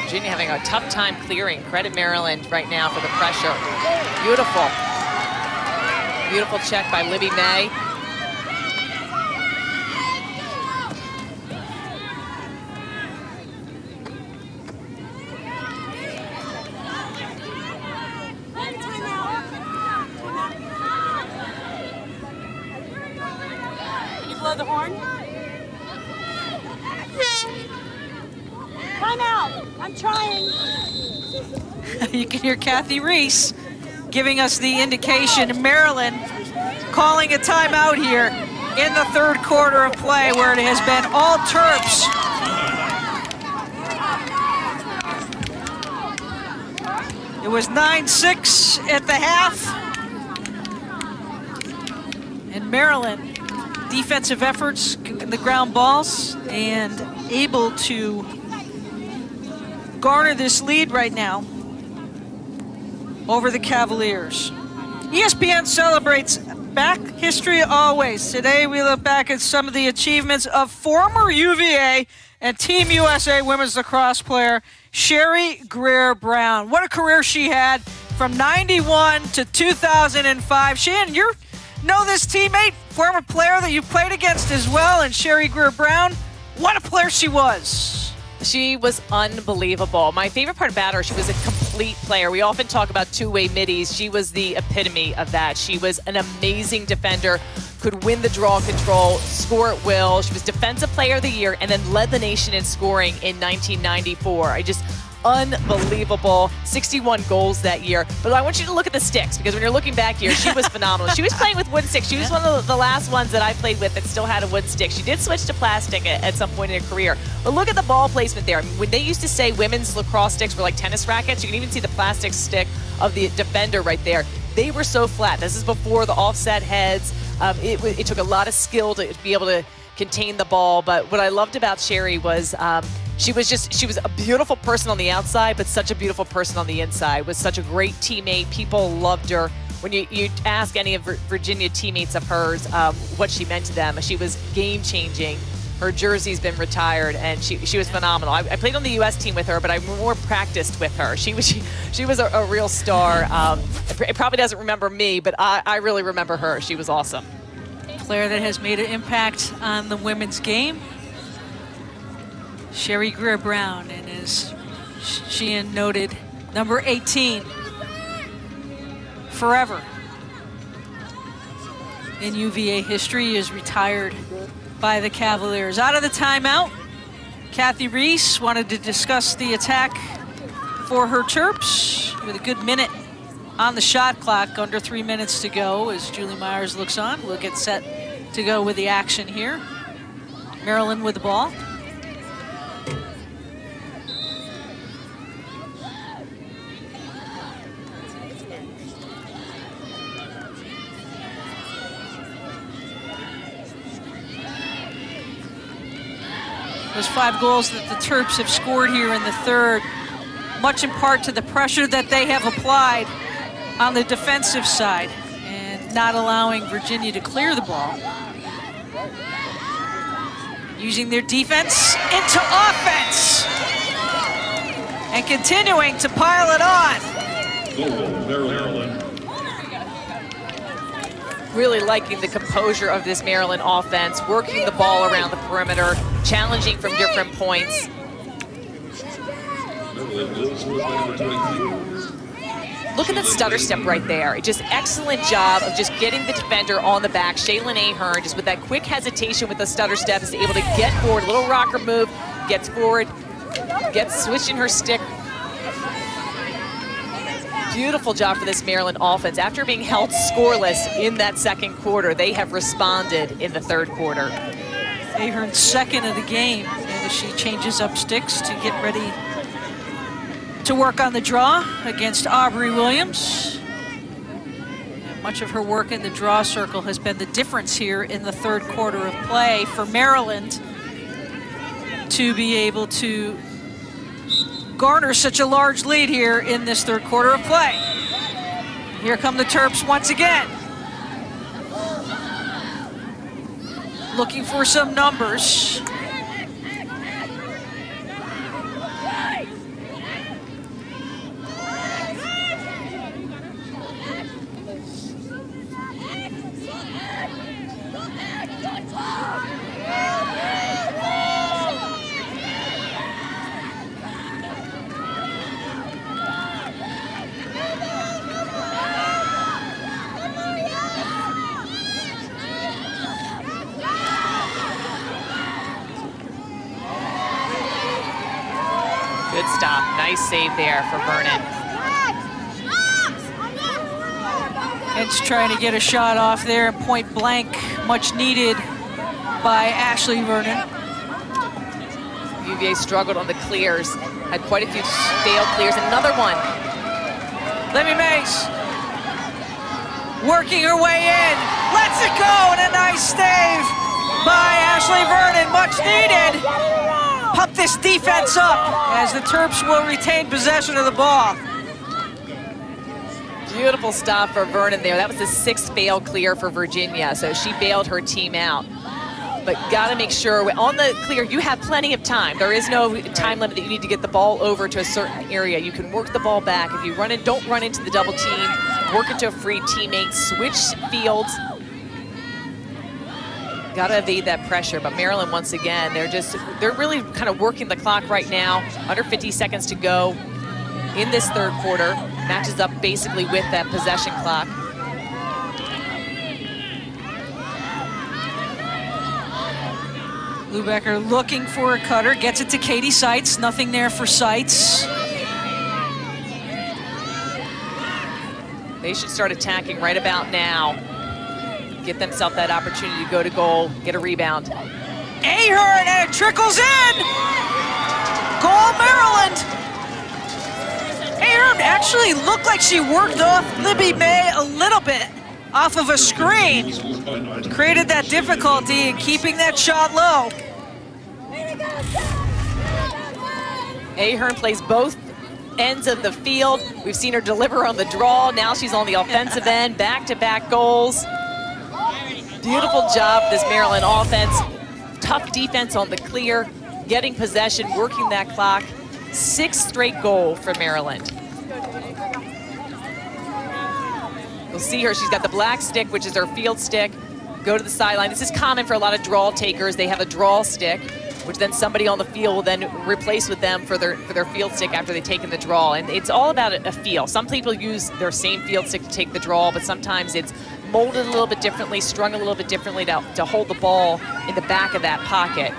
Virginia having a tough time clearing. Credit Maryland right now for the pressure. Beautiful. Beautiful check by Libby May. Blow the horn. Time out. I'm trying. You can hear Kathy Reese giving us the indication. Maryland calling a timeout here in the third quarter of play, where it has been all Terps. It was 9-6 at the half. And Maryland, defensive efforts in the ground balls and able to garner this lead right now over the Cavaliers. ESPN celebrates back history always. Today we look back at some of the achievements of former UVA and Team USA women's lacrosse player Sherry Greer-Brown. What a career she had from 91 to 2005. Shannon, you know this teammate, former player that you played against as well, and Sherry Greer-Brown. What a player she was. She was unbelievable. My favorite part about her, she was a complete player. We often talk about two-way middies. She was the epitome of that. She was an amazing defender, could win the draw control, score at will. She was Defensive Player of the Year and then led the nation in scoring in 1994. Unbelievable. 61 goals that year. But I want you to look at the sticks, because when you're looking back here, she was phenomenal. She was playing with wooden sticks. She was one of the last ones that I played with that still had a wooden stick. She did switch to plastic at some point in her career. But look at the ball placement there. I mean, when they used to say women's lacrosse sticks were like tennis rackets, you can even see the plastic stick of the defender right there. They were so flat. This is before the offset heads. It took a lot of skill to be able to contain the ball. But what I loved about Sherry was she was a beautiful person on the outside, but such a beautiful person on the inside. Was such a great teammate. People loved her. When you ask any of Virginia teammates of hers what she meant to them, she was game-changing. Her jersey's been retired, and she was phenomenal. I played on the U.S. team with her, but I more practiced with her. She was a real star. It probably doesn't remember me, but I really remember her. She was awesome. Player that has made an impact on the women's game, Sherry Greer-Brown, and as Sheehan noted, number 18, forever in UVA history, is retired by the Cavaliers. Out of the timeout, Kathy Reese wanted to discuss the attack for her Terps with a good minute on the shot clock, under 3 minutes to go as Julie Myers looks on. We'll get set to go with the action here. Maryland with the ball. Those 5 goals that the Terps have scored here in the third, much in part to the pressure that they have applied on the defensive side and not allowing Virginia to clear the ball. Using their defense into offense and continuing to pile it on. Maryland. Really liking the composure of this Maryland offense, working the ball around the perimeter, challenging from different points. Look at that stutter step right there. Just excellent job of just getting the defender on the back. Shaylin Ahern, just with that quick hesitation with the stutter step, is able to get forward, a little rocker move, gets forward, gets switching her stick. Beautiful job for this Maryland offense. After being held scoreless in that second quarter, they have responded in the third quarter. Ahern's second of the game, and as she changes up sticks to get ready to work on the draw against Aubrey Williams. And much of her work in the draw circle has been the difference here in the third quarter of play for Maryland to be able to garner such a large lead here in this third quarter of play. Here come the Terps once again. Looking for some numbers. Good stop. Nice save there for Vernon. It's trying to get a shot off there, point blank, much needed by Ashley Vernon. UVA struggled on the clears, had quite a few failed clears. Another one. Libby Mays working her way in, lets it go, and a nice save by Ashley Vernon, much needed. Pump this defense up as the Terps will retain possession of the ball. Beautiful stop for Vernon there. That was the 6th failed clear for Virginia, so she bailed her team out. But got to make sure, on the clear, you have plenty of time. There is no time limit that you need to get the ball over to a certain area. You can work the ball back. If you run in, don't run into the double team. Work it to a free teammate. Switch fields. Got to evade that pressure. But Maryland, once again, they're really kind of working the clock right now. Under 50 seconds to go in this third quarter. Matches up basically with that possession clock. Lubecker looking for a cutter, gets it to Katie Seitz, nothing there for Seitz. They should start attacking right about now. Get themselves that opportunity to go to goal, get a rebound. Ahern, and it trickles in! Goal, Maryland! Ahern actually looked like she worked off Libby May a little bit off of a screen created that difficulty in keeping that shot low. Ahern plays both ends of the field. We've seen her deliver on the draw. Now she's on the offensive end, back-to-back goals. Beautiful job, this Maryland offense. Tough defense on the clear, getting possession, working that clock. 6th straight goal for Maryland. You'll see her, she's got the black stick, which is her field stick. Go to the sideline. This is common for a lot of draw takers. They have a draw stick, which then somebody on the field will then replace with them for their field stick after they've taken the draw. And it's all about a feel. Some people use their same field stick to take the draw, but sometimes it's molded a little bit differently, strung a little bit differently to hold the ball in the back of that pocket.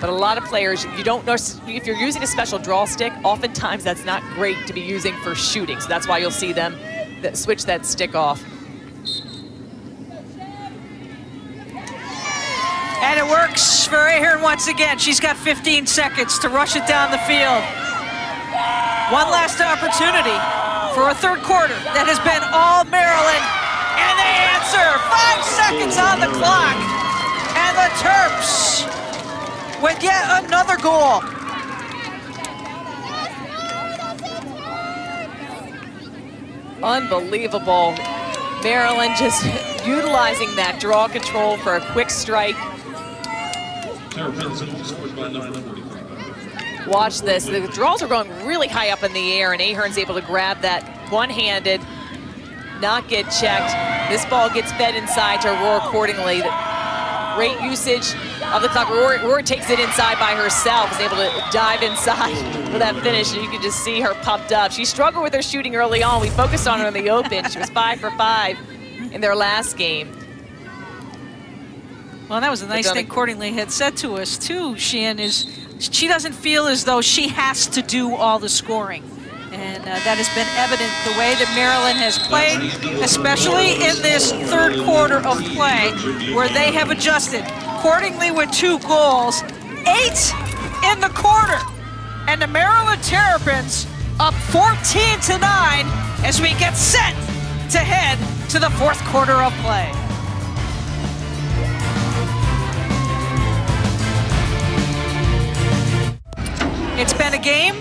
But a lot of players, you don't know, if you're using a special draw stick, oftentimes that's not great to be using for shooting. So that's why you'll see them switch that stick off. And it works for Ahern once again. She's got 15 seconds to rush it down the field. One last opportunity for a third quarter that has been all Maryland. And they answer. 5 seconds on the clock. And the Terps with yet another goal. Unbelievable. Maryland just utilizing that draw control for a quick strike. Watch this. The draws are going really high up in the air, and Ahern's able to grab that one-handed, not get checked. This ball gets fed inside to Aurora accordingly. Great usage of the clock. Aurora takes it inside by herself, is able to dive inside for that finish, and you can just see her pumped up. She struggled with her shooting early on. We focused on her in the open. She was 5 for 5 in their last game. Well, that was a nice thing Cordingley had said to us too, Sheehan, is she doesn't feel as though she has to do all the scoring. And that has been evident the way that Maryland has played, especially in this third quarter of play, where they have adjusted. Cordingley with 2 goals, 8 in the quarter. And the Maryland Terrapins up 14-9 as we get set to head to the 4th quarter of play. It's been a game,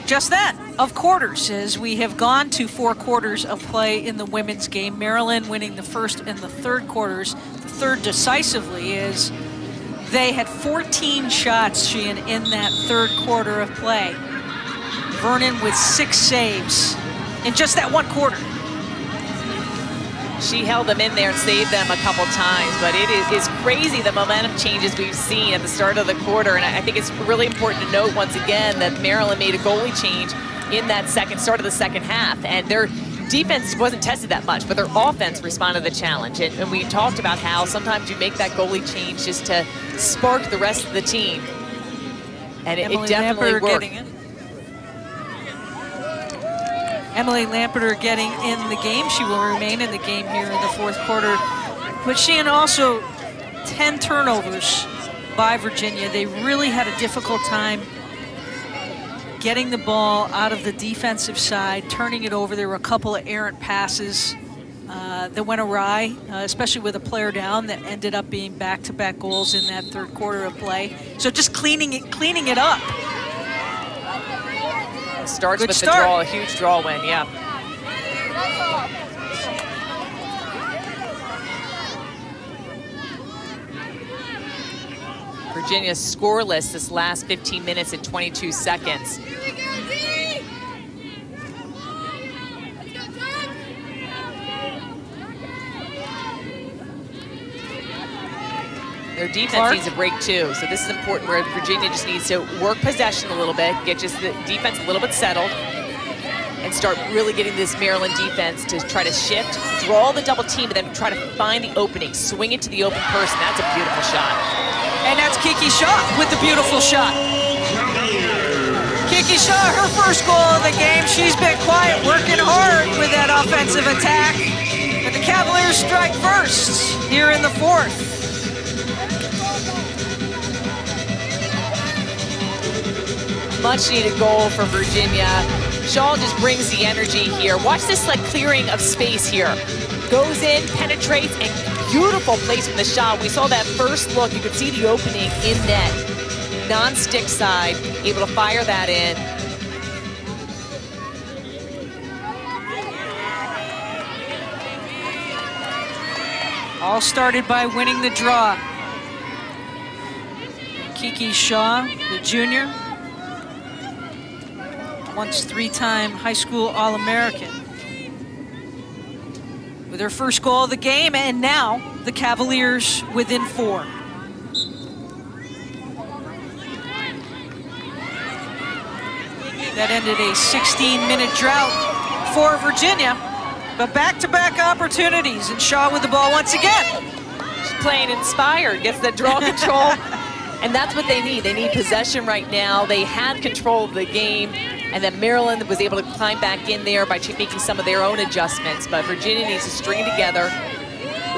just that, of quarters, as we have gone to 4 quarters of play in the women's game. Maryland winning the first and the third quarters. The third decisively is they had 14 shots, Sheehan, in that third quarter of play. Vernon with 6 saves in just that 1 quarter. She held them in there and saved them a couple times, but it is crazy the momentum changes we've seen at the start of the quarter, and I think it's really important to note once again that Maryland made a goalie change in that start of the second half, and their defense wasn't tested that much, but their offense responded to the challenge, and we talked about how sometimes you make that goalie change just to spark the rest of the team, and it definitely worked. Emily Lampeter getting in the game. She will remain in the game here in the 4th quarter. But Sheehan also 10 turnovers by Virginia. They really had a difficult time getting the ball out of the defensive side, turning it over. There were a couple of errant passes that went awry, especially with a player down that ended up being back-to-back goals in that third quarter of play. So just cleaning it up. Starts with the draw, a huge draw win, yeah. Virginia scoreless this last 15 minutes and 22 seconds. Their defense needs a break too, so this is important where Virginia just needs to work possession a little bit, get just the defense a little bit settled, and start really getting this Maryland defense to try to shift, draw the double team, and then try to find the opening, swing it to the open person. That's a beautiful shot. And that's Kiki Shaw with the beautiful shot. Kiki Shaw, her first goal of the game. She's been quiet, working hard with that offensive attack. But the Cavaliers strike first here in the 4th. Much needed goal for Virginia. Shaw just brings the energy here. Watch this like clearing of space here. Goes in, penetrates, and beautiful placement of the shot. We saw that first look. You could see the opening in net. Non-stick side, able to fire that in. All started by winning the draw. Kiki Shaw, the junior, once three-time high school All-American. With her first goal of the game, and now the Cavaliers within 4. That ended a 16-minute drought for Virginia, but back-to-back opportunities, and Shaw with the ball once again. She's playing inspired, gets that draw control, and that's what they need. They need possession right now. They had control of the game, and then Maryland was able to climb back in there by making some of their own adjustments, but Virginia needs to string together.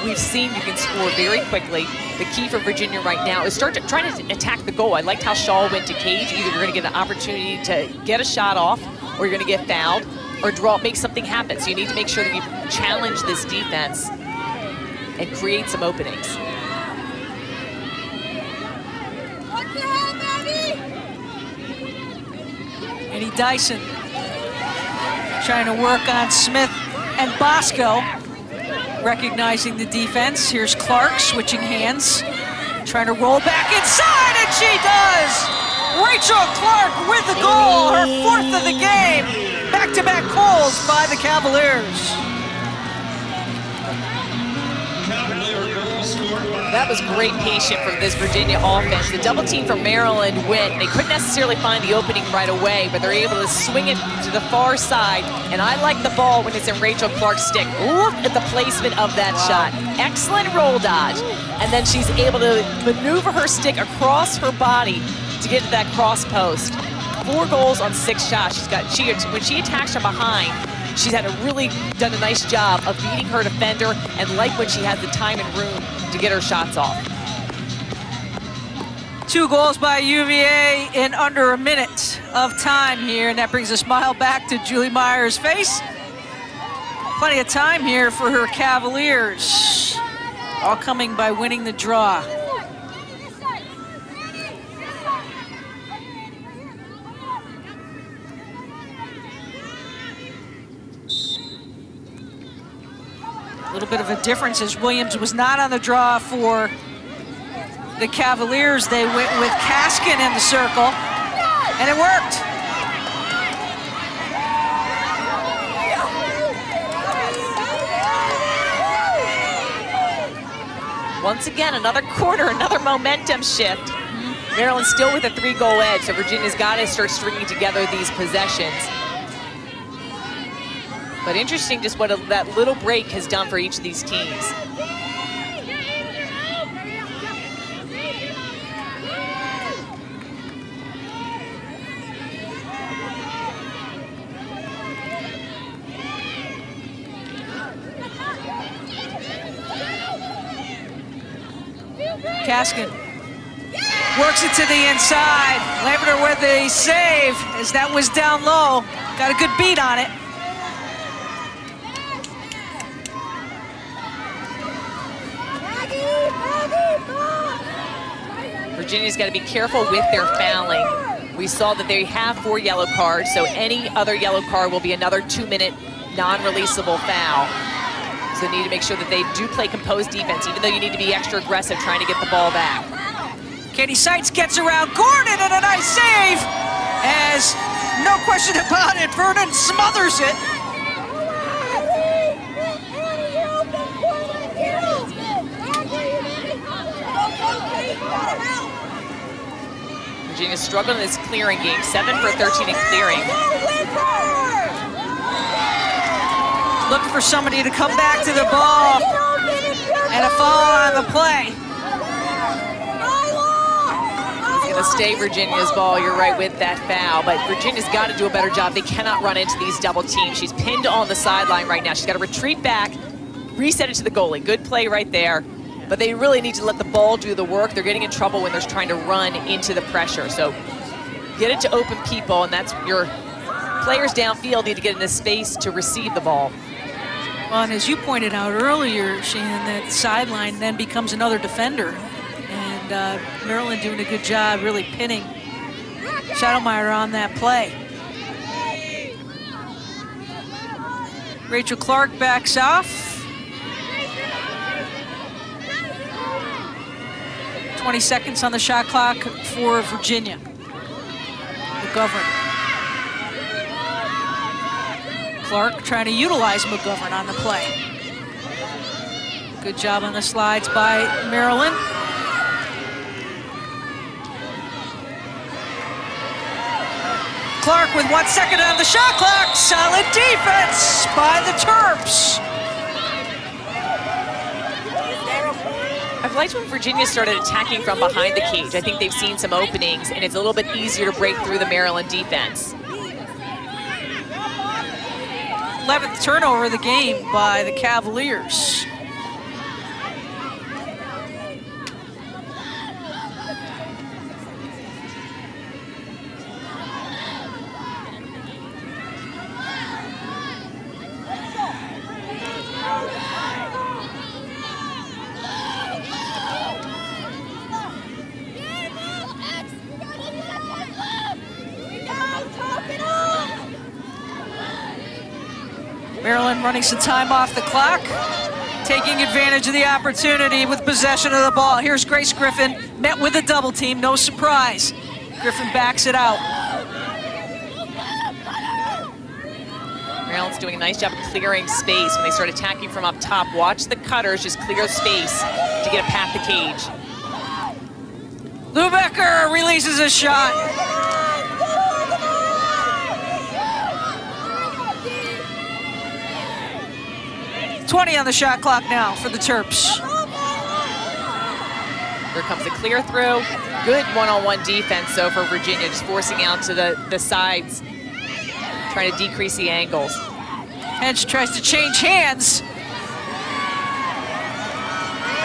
We've seen you can score very quickly. The key for Virginia right now is trying to attack the goal. I liked how Shaw went to cage. Either you're going to get an opportunity to get a shot off, or you're going to get fouled, or make something happen. So you need to make sure that you challenge this defense and create some openings. Eddie Dyson trying to work on Smith and Bosco, recognizing the defense. Here's Clark switching hands, trying to roll back inside, and she does! Rachel Clark with the goal, her 4th of the game. Back-to-back goals by the Cavaliers. That was great patience from this Virginia offense. The double team from Maryland went. They couldn't necessarily find the opening right away, but they're able to swing it to the far side. And I like the ball when it's in Rachel Clark's stick. Look at the placement of that shot. Excellent roll dodge. And then she's able to maneuver her stick across her body to get to that cross post. 4 goals on 6 shots. When she attacks from behind, she's done a nice job of beating her defender, and like when she has the time and room to get her shots off. 2 goals by UVA in under a minute of time here, and that brings a smile back to Julie Meyer's face. Plenty of time here for her Cavaliers, all coming by winning the draw. A little bit of a difference as Williams was not on the draw for the Cavaliers. They went with Kaskin in the circle, and it worked. Once again, another quarter, another momentum shift. Maryland still with a 3-goal edge, so Virginia's got to start stringing together these possessions. But interesting just what that little break has done for each of these teams. Kaskin works it to the inside. Lamberter with a save as that was down low. Got a good beat on it. Virginia's got to be careful with their fouling. We saw that they have 4 yellow cards, so any other yellow card will be another 2-minute non-releasable foul. So they need to make sure that they do play composed defense, even though you need to be extra aggressive trying to get the ball back. Katie Seitz gets around Gordon, and a nice save, as no question about it, Vernon smothers it. Virginia's struggling in this clearing game, 7 for 13 in clearing. Looking for somebody to come back to the ball, and a foul on the play. It's going to stay Virginia's ball. You're right with that foul, but Virginia's got to do a better job. They cannot run into these double teams. She's pinned on the sideline right now. She's got to retreat back, reset it to the goalie. Good play right there. But they really need to let the ball do the work. They're getting in trouble when they're trying to run into the pressure. So get it to open people, and that's your players downfield need to get into space to receive the ball. Well, and as you pointed out earlier, Shan, that sideline then becomes another defender. And Maryland doing a good job really pinning Scheitelmeier on that play. Rachel Clark backs off. 20 seconds on the shot clock for Virginia. McGovern. Clark trying to utilize McGovern on the play. Good job on the slides by Maryland. Clark with 1 second on the shot clock. Solid defense by the Terps. I've liked when Virginia started attacking from behind the cage. I think they've seen some openings, and it's a little bit easier to break through the Maryland defense. 11th turnover of the game by the Cavaliers. Maryland running some time off the clock, taking advantage of the opportunity with possession of the ball. Here's Grace Griffin, met with a double team, no surprise. Griffin backs it out. Maryland's doing a nice job of clearing space when they start attacking from up top. Watch the cutters just clear space to get it past the cage. Lubecker releases a shot. 20 on the shot clock now for the Terps. Here comes the clear through. Good one-on-one defense, though, for Virginia, just forcing out to the sides, trying to decrease the angles. Hench tries to change hands.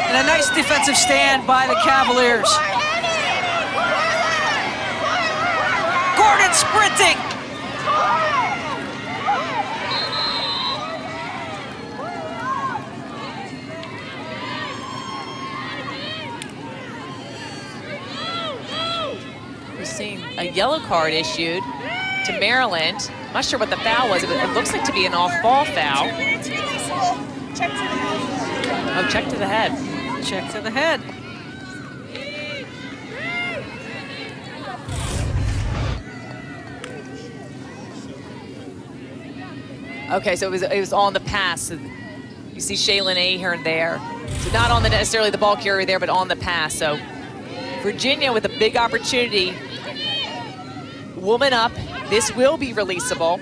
And a nice defensive stand by the Cavaliers. Gordon sprinting. We're seeing a yellow card issued to Maryland. I'm not sure what the foul was, but it looks like to be an off-ball foul. Oh, check to the head. Check to the head. Okay, so it was on the pass. So you see Shaylin Ahern there. So not on necessarily the ball carrier there, but on the pass. So Virginia with a big opportunity. Woman up. This will be releasable.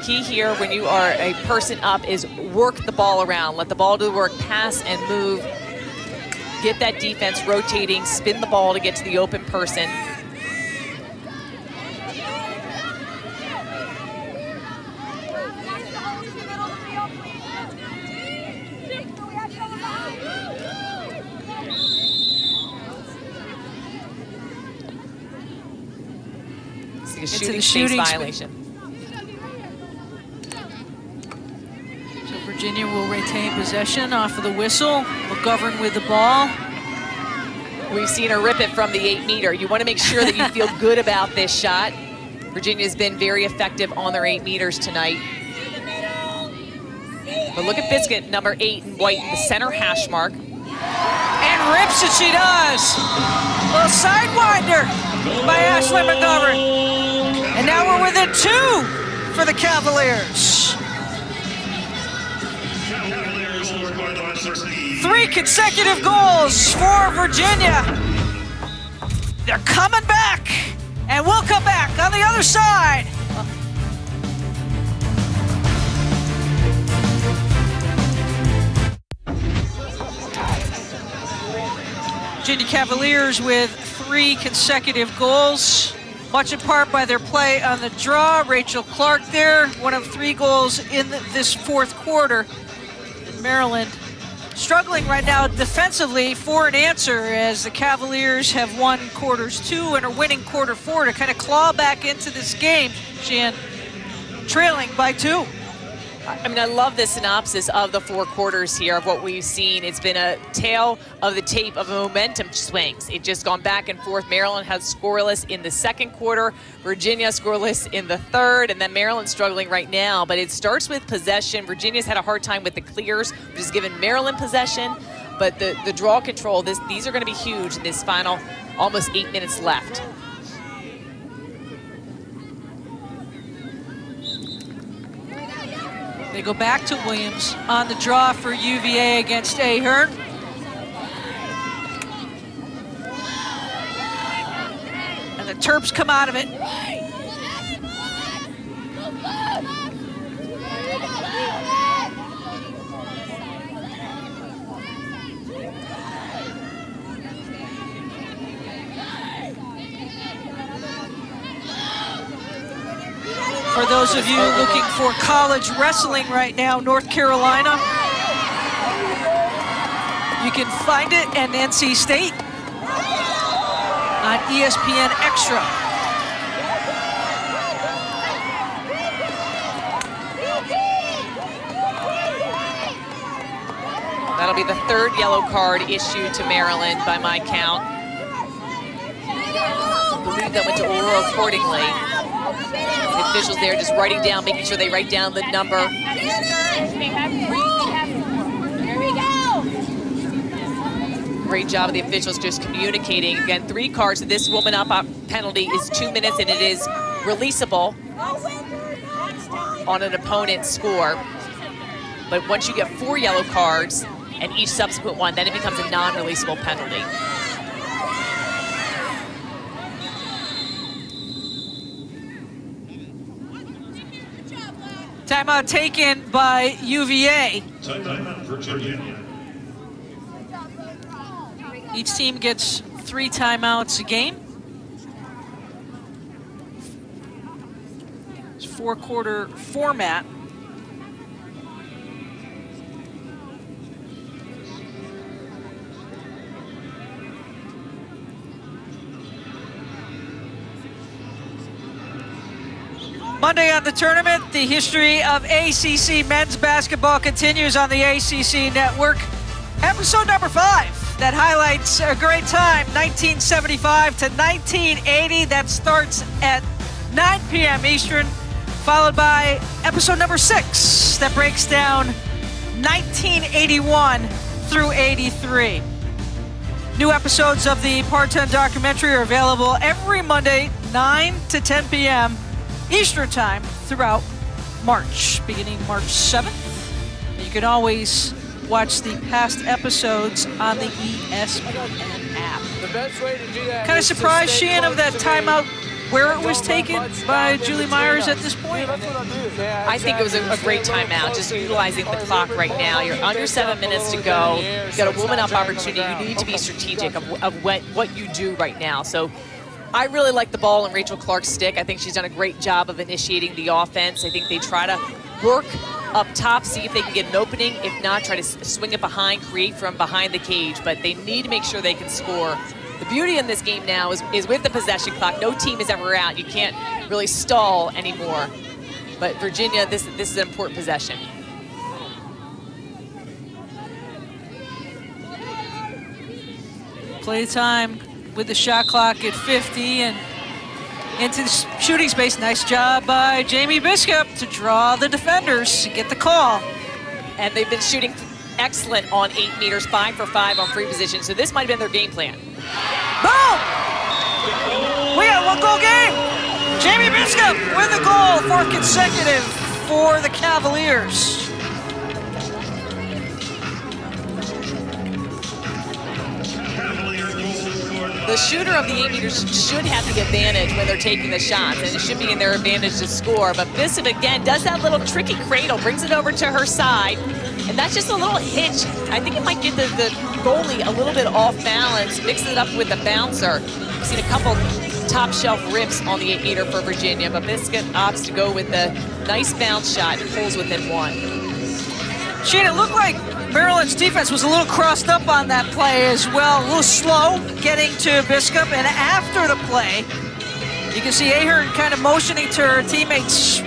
Key here when you are a person up is work the ball around. Let the ball do the work, pass and move. Get that defense rotating, spin the ball to get to the open person. It's a shooting space violation. So Virginia will retain possession off of the whistle. McGovern with the ball. We've seen her rip it from the 8-meter. You want to make sure that you feel good about this shot. Virginia's been very effective on their 8 meters tonight. But look at Biscuit, number 8 in white, the center hash mark. And rips it, she does. A little sidewinder by Ashley McGovern. And now we're within 2 for the Cavaliers. 3 consecutive goals for Virginia. They're coming back, and we'll come back on the other side. Virginia Cavaliers with 3 consecutive goals, much in part by their play on the draw. Rachel Clark there, one of 3 goals in this 4th quarter. Maryland struggling right now defensively for an answer, as the Cavaliers have won quarters 2 and are winning quarter 4 to kind of claw back into this game. Shan, trailing by 2. I mean, I love the synopsis of the 4 quarters here of what we've seen. It's been a tale of the tape of momentum swings. It's just gone back and forth. Maryland has scoreless in the second quarter, Virginia scoreless in the third, and then Maryland struggling right now. But it starts with possession. Virginia's had a hard time with the clears, which has given Maryland possession. But the draw control, these are going to be huge in this final almost 8 minutes left. They go back to Williams on the draw for UVA against Ahern. And the Terps come out of it. For those of you looking for college wrestling right now, North Carolina, you can find it at NC State on ESPN Extra. That'll be the 3rd yellow card issued to Maryland by my count. I believe that went to oral accordingly. The officials there just writing down, making sure they write down the number. Great job of the officials just communicating. Again, 3 cards. So this woman up penalty is 2 minutes, and it is releasable on an opponent's score. But once you get 4 yellow cards and each subsequent one, then it becomes a non-releasable penalty. Timeout taken by UVA. Timeout, Virginia. Each team gets 3 timeouts a game. It's 4-quarter format. Monday on the tournament, the history of ACC men's basketball continues on the ACC Network. Episode number 5 that highlights a great time, 1975 to 1980. That starts at 9 p.m. Eastern, followed by episode number 6 that breaks down 1981 through 83. New episodes of the Part-10 documentary are available every Monday, 9 to 10 p.m. Eastern time throughout March, beginning March 7th. You can always watch the past episodes on the ESPN app. The best way to do that. Kind of surprised, Sheehan, of that timeout where it was taken by Julie Myers at this point. I think it was a great timeout, just utilizing the clock right now. You're under 7 minutes to go. You've got a woman up opportunity. You need to be strategic of what you do right now. So I really like the ball in Rachel Clark's stick. I think she's done a great job of initiating the offense. I think they try to work up top, see if they can get an opening. If not, try to swing it behind, create from behind the cage. But they need to make sure they can score. The beauty in this game now is with the possession clock. No team is ever out. You can't really stall anymore. But Virginia, this is an important possession. Playtime with the shot clock at 50 and into the shooting space. Nice job by Jamie Biskup to draw the defenders to get the call. And they've been shooting excellent on 8 meters, 5 for 5 on free position. So this might have been their game plan. Boom! We got a 1-goal game. Jamie Biskup with a goal, 4th consecutive for the Cavaliers. The shooter of the 8 meters should have the advantage when they're taking the shots, and it should be in their advantage to score. But Biskup, again, does that little tricky cradle, brings it over to her side, and that's just a little hitch. I think it might get the goalie a little bit off balance, mixes it up with the bouncer. We've seen a couple top shelf rips on the 8 meter for Virginia, but Biskup opts to go with the nice bounce shot and pulls within 1. Shane, it looked like Maryland's defense was a little crossed up on that play as well, a little slow getting to Biskup, and after the play, you can see Ahern kind of motioning to her teammates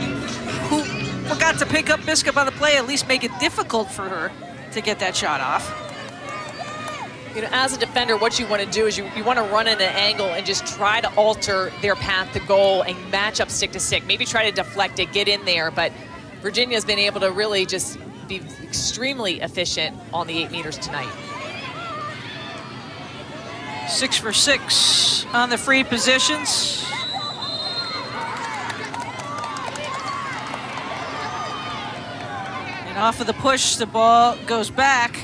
who forgot to pick up Biskup on the play, at least make it difficult for her to get that shot off. You know, as a defender, what you want to do is you want to run in an angle and just try to alter their path to goal and match up stick to stick. Maybe try to deflect it, get in there, but Virginia's been able to really just be extremely efficient on the 8 meters tonight. 6 for 6 on the free positions. And off of the push, the ball goes back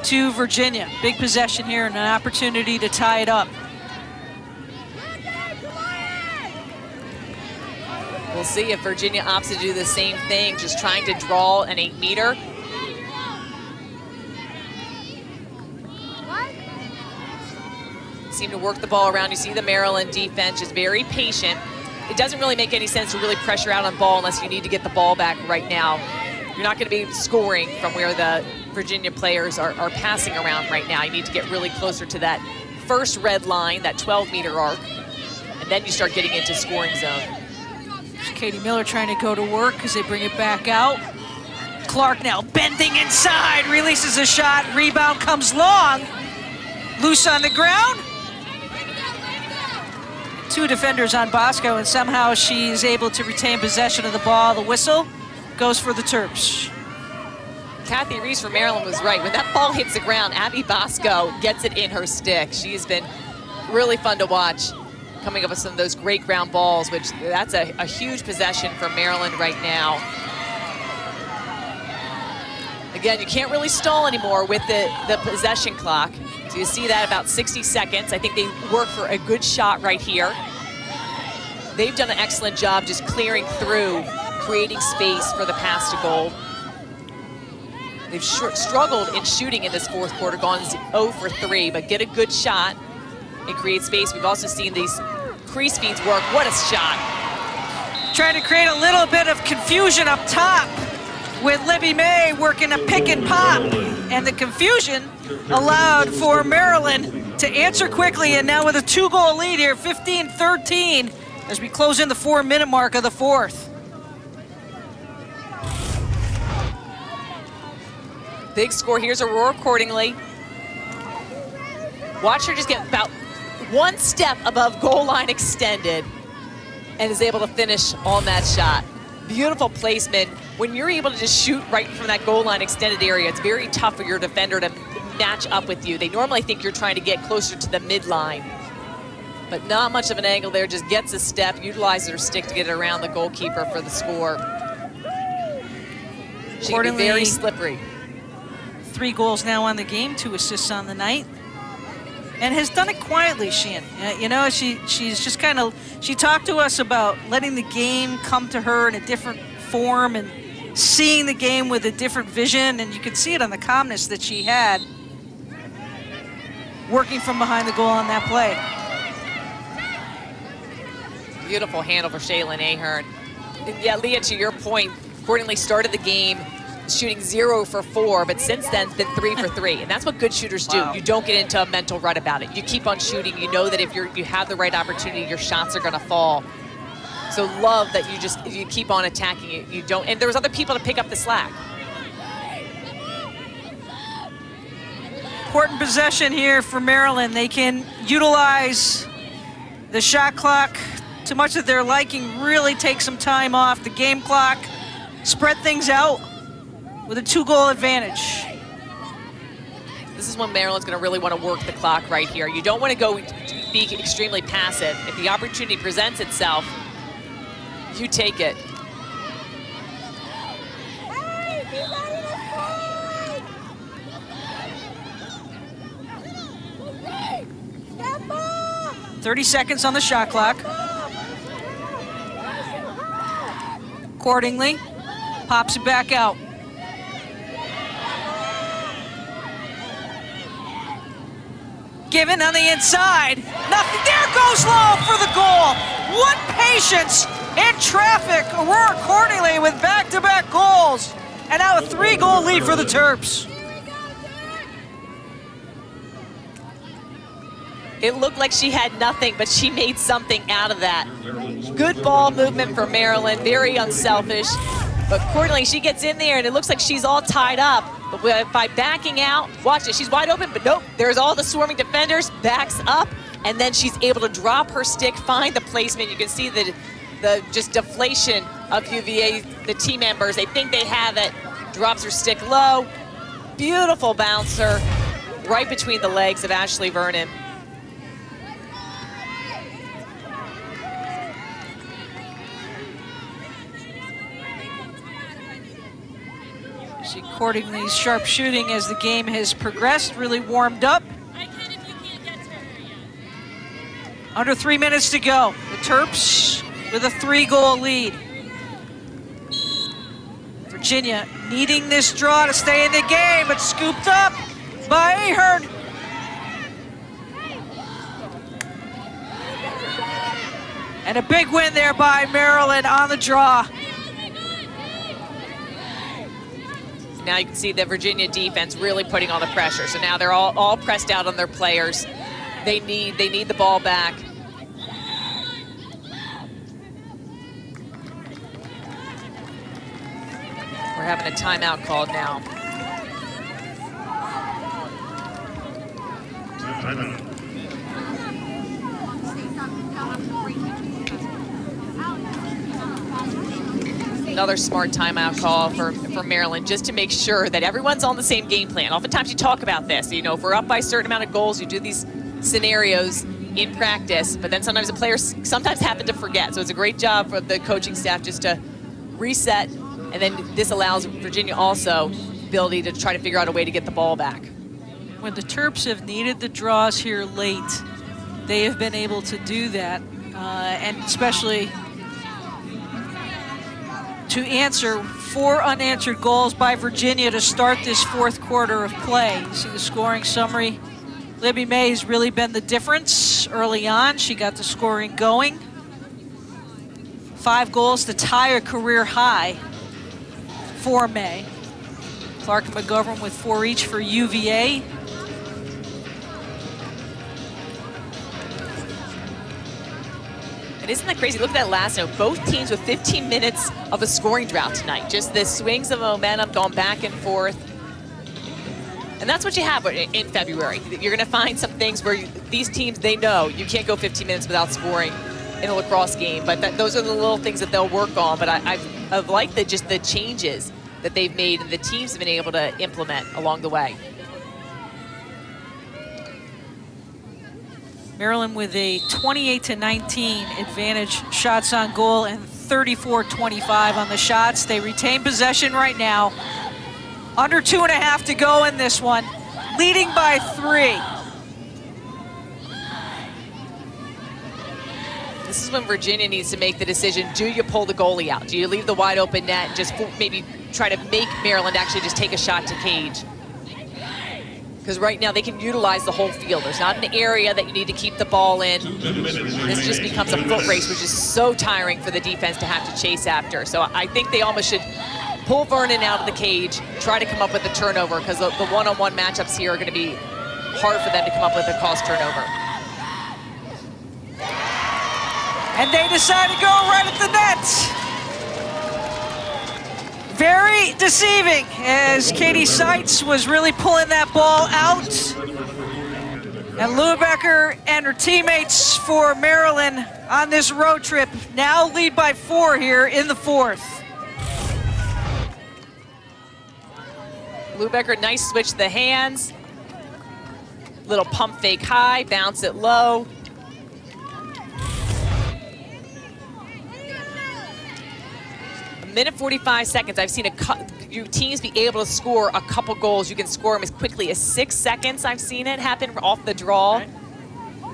to Virginia. Big possession here and an opportunity to tie it up. We'll see if Virginia opts to do the same thing, just trying to draw an 8 meter. Seem to work the ball around. You see the Maryland defense is very patient. It doesn't really make any sense to really pressure out on ball unless you need to get the ball back right now. You're not going to be scoring from where the Virginia players are passing around right now. You need to get really closer to that first red line, that 12-meter arc, and then you start getting into scoring zone. Katie Miller trying to go to work as they bring it back out. Clark now bending inside, releases a shot, rebound comes long. Loose on the ground. 2 defenders on Bosco, and somehow she's able to retain possession of the ball. The whistle goes for the Terps. Kathy Reese from Maryland was right. When that ball hits the ground, Abby Bosco gets it in her stick. She's been really fun to watch, coming up with some of those great ground balls, which that's a huge possession for Maryland right now. Again, you can't really stall anymore with the possession clock. So you see that about 60 seconds. I think they work for a good shot right here. They've done an excellent job just clearing through, creating space for the pass to goal. They've struggled in shooting in this fourth quarter, gone 0 for 3, but get a good shot and create space. We've also seen these crease feeds work. What a shot. Trying to create a little bit of confusion up top with Libby May working a pick and pop. And the confusion allowed for Maryland to answer quickly, and now with a 2-goal lead here, 15-13, as we close in the 4-minute mark of the fourth. Big score. Here's Aurora Cordingley. Watch her just get about 1 step above goal line extended and is able to finish on that shot. Beautiful placement. When you're able to just shoot right from that goal line extended area, it's very tough for your defender to match up with you. They normally think you're trying to get closer to the midline, but not much of an angle there. Just gets a step, utilizes her stick to get it around the goalkeeper for the score. She can be very slippery. 3 goals now on the game, 2 assists on the night, and has done it quietly, Sheehan. You know, she's just kind of, she talked to us about letting the game come to her in a different form and seeing the game with a different vision, and you could see it on the calmness that she had working from behind the goal on that play. Beautiful handle for Shaylin Ahern. Yeah, Leah, to your point, Cordingley started the game shooting 0 for 4, but since then it's been 3 for 3, and that's what good shooters do. Wow. You don't get into a mental rut about it. You keep on shooting. You know that if you have the right opportunity, your shots are going to fall. So love that you keep on attacking it. You don't, and there was other people to pick up the slack. Important possession here for Maryland. They can utilize the shot clock to much of their liking, really take some time off the game clock, spread things out with a 2-goal advantage. This is when Maryland's going to really want to work the clock right here. You don't want to go be extremely passive. If the opportunity presents itself, you take it. Hey, be ready to score! Step up! 30 seconds on the shot clock. Accordingly, pops it back out. Given on the inside. Nothing. There goes low for the goal. What patience in traffic. Aurora Cordingley with back-to-back goals. And now a 3-goal lead for the Terps. It looked like she had nothing, but she made something out of that. Good ball movement for Maryland, very unselfish. But accordingly, she gets in there, and it looks like she's all tied up. But by backing out, watch it, she's wide open, but nope, there's all the swarming defenders, backs up, and then she's able to drop her stick, find the placement. You can see the just deflation of UVA, the team members. They think they have it, drops her stick low. Beautiful bouncer right between the legs of Ashley Vernon. She courting these sharp shooting as the game has progressed, really warmed up. Under 3 minutes to go. The Terps with a 3-goal lead. Virginia needing this draw to stay in the game, but scooped up by Ahern. And a big win there by Maryland on the draw. Now you can see the Virginia defense really putting on the pressure. So now they're all pressed out on their players. They need the ball back. We're having a timeout called now. Timeout. Another smart timeout call for Maryland, just to make sure that everyone's on the same game plan. Oftentimes you talk about this, you know, if we're up by a certain amount of goals, you do these scenarios in practice, but then sometimes the players sometimes happen to forget. So it's a great job for the coaching staff just to reset, and then this allows Virginia also the ability to try to figure out a way to get the ball back. When the Terps have needed the draws here late, they have been able to do that, and especially to answer 4 unanswered goals by Virginia to start this 4th quarter of play. You see the scoring summary. Libby May has really been the difference early on. She got the scoring going. 5 goals to tie a career high for May. Clark and McGovern with 4 each for UVA. And isn't that crazy? Look at that last note. Both teams with 15 minutes of a scoring drought tonight. Just the swings of momentum going back and forth. And that's what you have in February. You're going to find some things where these teams, they know you can't go 15 minutes without scoring in a lacrosse game. But those are the little things that they'll work on. But I've liked just the changes that they've made and the teams have been able to implement along the way. Maryland with a 28-19 advantage shots on goal and 34-25 on the shots. They retain possession right now. Under 2.5 to go in this one, leading by 3. This is when Virginia needs to make the decision. Do you pull the goalie out? Do you leave the wide open net and just maybe try to make Maryland actually just take a shot to cage? Because right now they can utilize the whole field. There's not an area that you need to keep the ball in. This just becomes a foot race, which is so tiring for the defense to have to chase after. So I think they almost should pull Vernon out of the cage, try to come up with a turnover, because the one-on-one matchups here are going to be hard for them to come up with a cost turnover. And they decide to go right at the net. Very deceiving, as Katie Seitz was really pulling that ball out. And Lubecker and her teammates for Maryland on this road trip now lead by 4 here in the 4th. Lubecker, nice switch to the hands. Little pump fake high, bounce it low. Minute 45 seconds. I've seen your teams be able to score a couple goals. You can score them as quickly as 6 seconds. I've seen it happen off the draw. Right.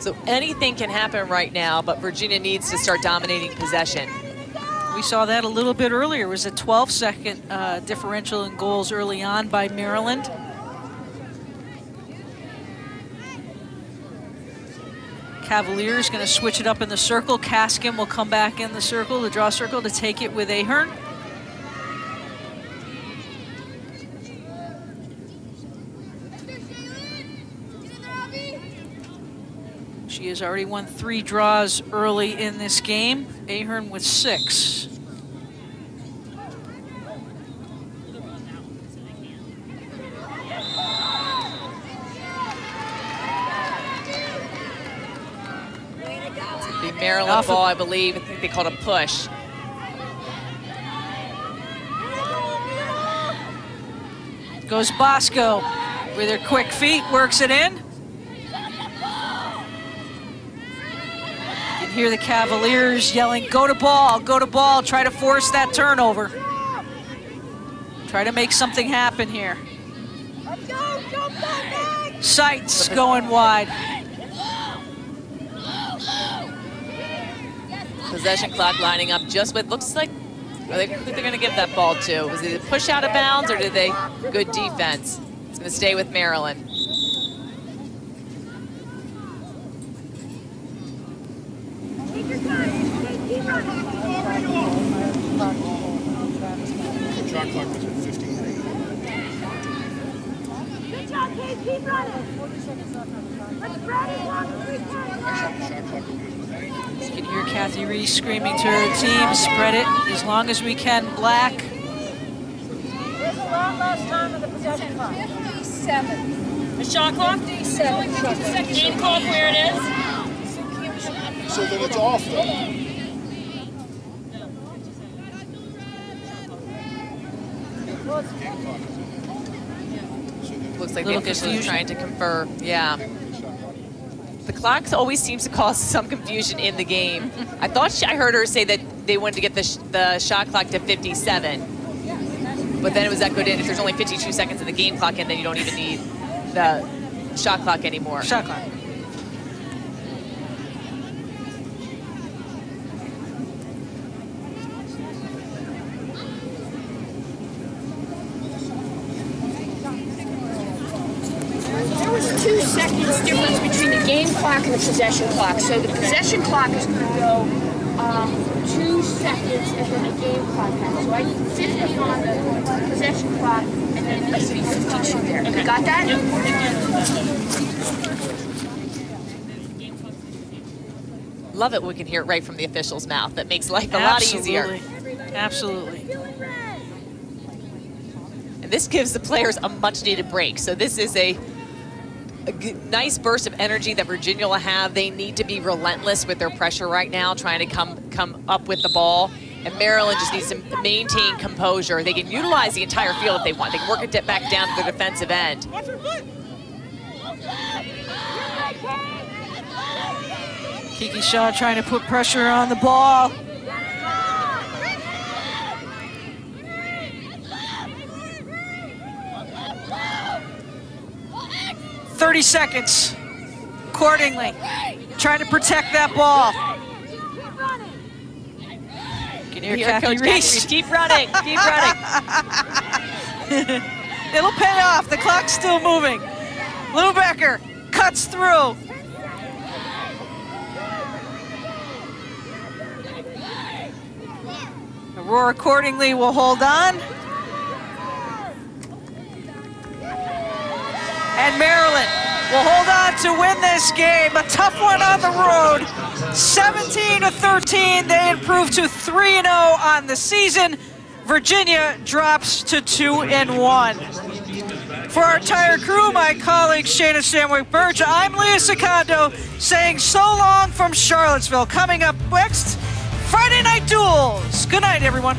So anything can happen right now, but Virginia needs to start dominating possession. We saw that a little bit earlier. It was a 12-second differential in goals early on by Maryland. Cavaliers going to switch it up in the circle. Kaskin will come back in the circle, the draw circle, to take it with Ahern. She has already won 3 draws early in this game. Ahern with 6. The Maryland ball, I believe. I think they called a push. Goes Bosco with her quick feet, works it in. You can hear the Cavaliers yelling, go to ball, try to force that turnover. Try to make something happen here. Let's go, jump back. Sights going wide. Possession clock lining up just with, looks like, who they're going to give that ball to? Was it a push out of bounds or did they, good defense? It's going to stay with Maryland. Take your time. Keep running. Shot clock was at 58. Good job, Kate. Keep running. Let's spread it long as we can. You can hear Kathy Reese screaming to her team, spread it as long as we can, Black. Where's the last time of the possession clock? 57. The shot clock? 57. Game clock where it is? So then it's off though. Looks like the officials are trying to confer, yeah. The clock always seems to cause some confusion in the game. I thought I heard her say that they wanted to get the shot clock to 57, but then it was echoed in. If there's only 52 seconds in the game clock, and then you don't even need the shot clock anymore. Shot clock. There was 2 seconds difference between the game clock and the possession clock. So the possession clock is going to go 2 seconds and then the game clock has. So I need 50 on the possession clock and then it needs to be 52 there. You got that? Love it when we can hear it right from the official's mouth. That makes life a lot easier. Absolutely. And this gives the players a much needed break. So this is a nice burst of energy that Virginia will have. They need to be relentless with their pressure right now, trying to come up with the ball. And Maryland just needs to maintain composure. They can utilize the entire field if they want. They can work it back down to the defensive end. Kiki Shaw trying to put pressure on the ball. "30 seconds, accordingly, trying to protect that ball." You can hear Kathy Reese. Keep running, keep running. It'll pay off, the clock's still moving. Lou Becker cuts through. Aurora accordingly will hold on. And Maryland will hold on to win this game. A tough one on the road. 17-13, they improve to 3-0 on the season. Virginia drops to 2-1. For our entire crew, my colleague Shayna Samwick-Birch, I'm Leah Secondo saying so long from Charlottesville. Coming up next, Friday Night Duels. Good night, everyone.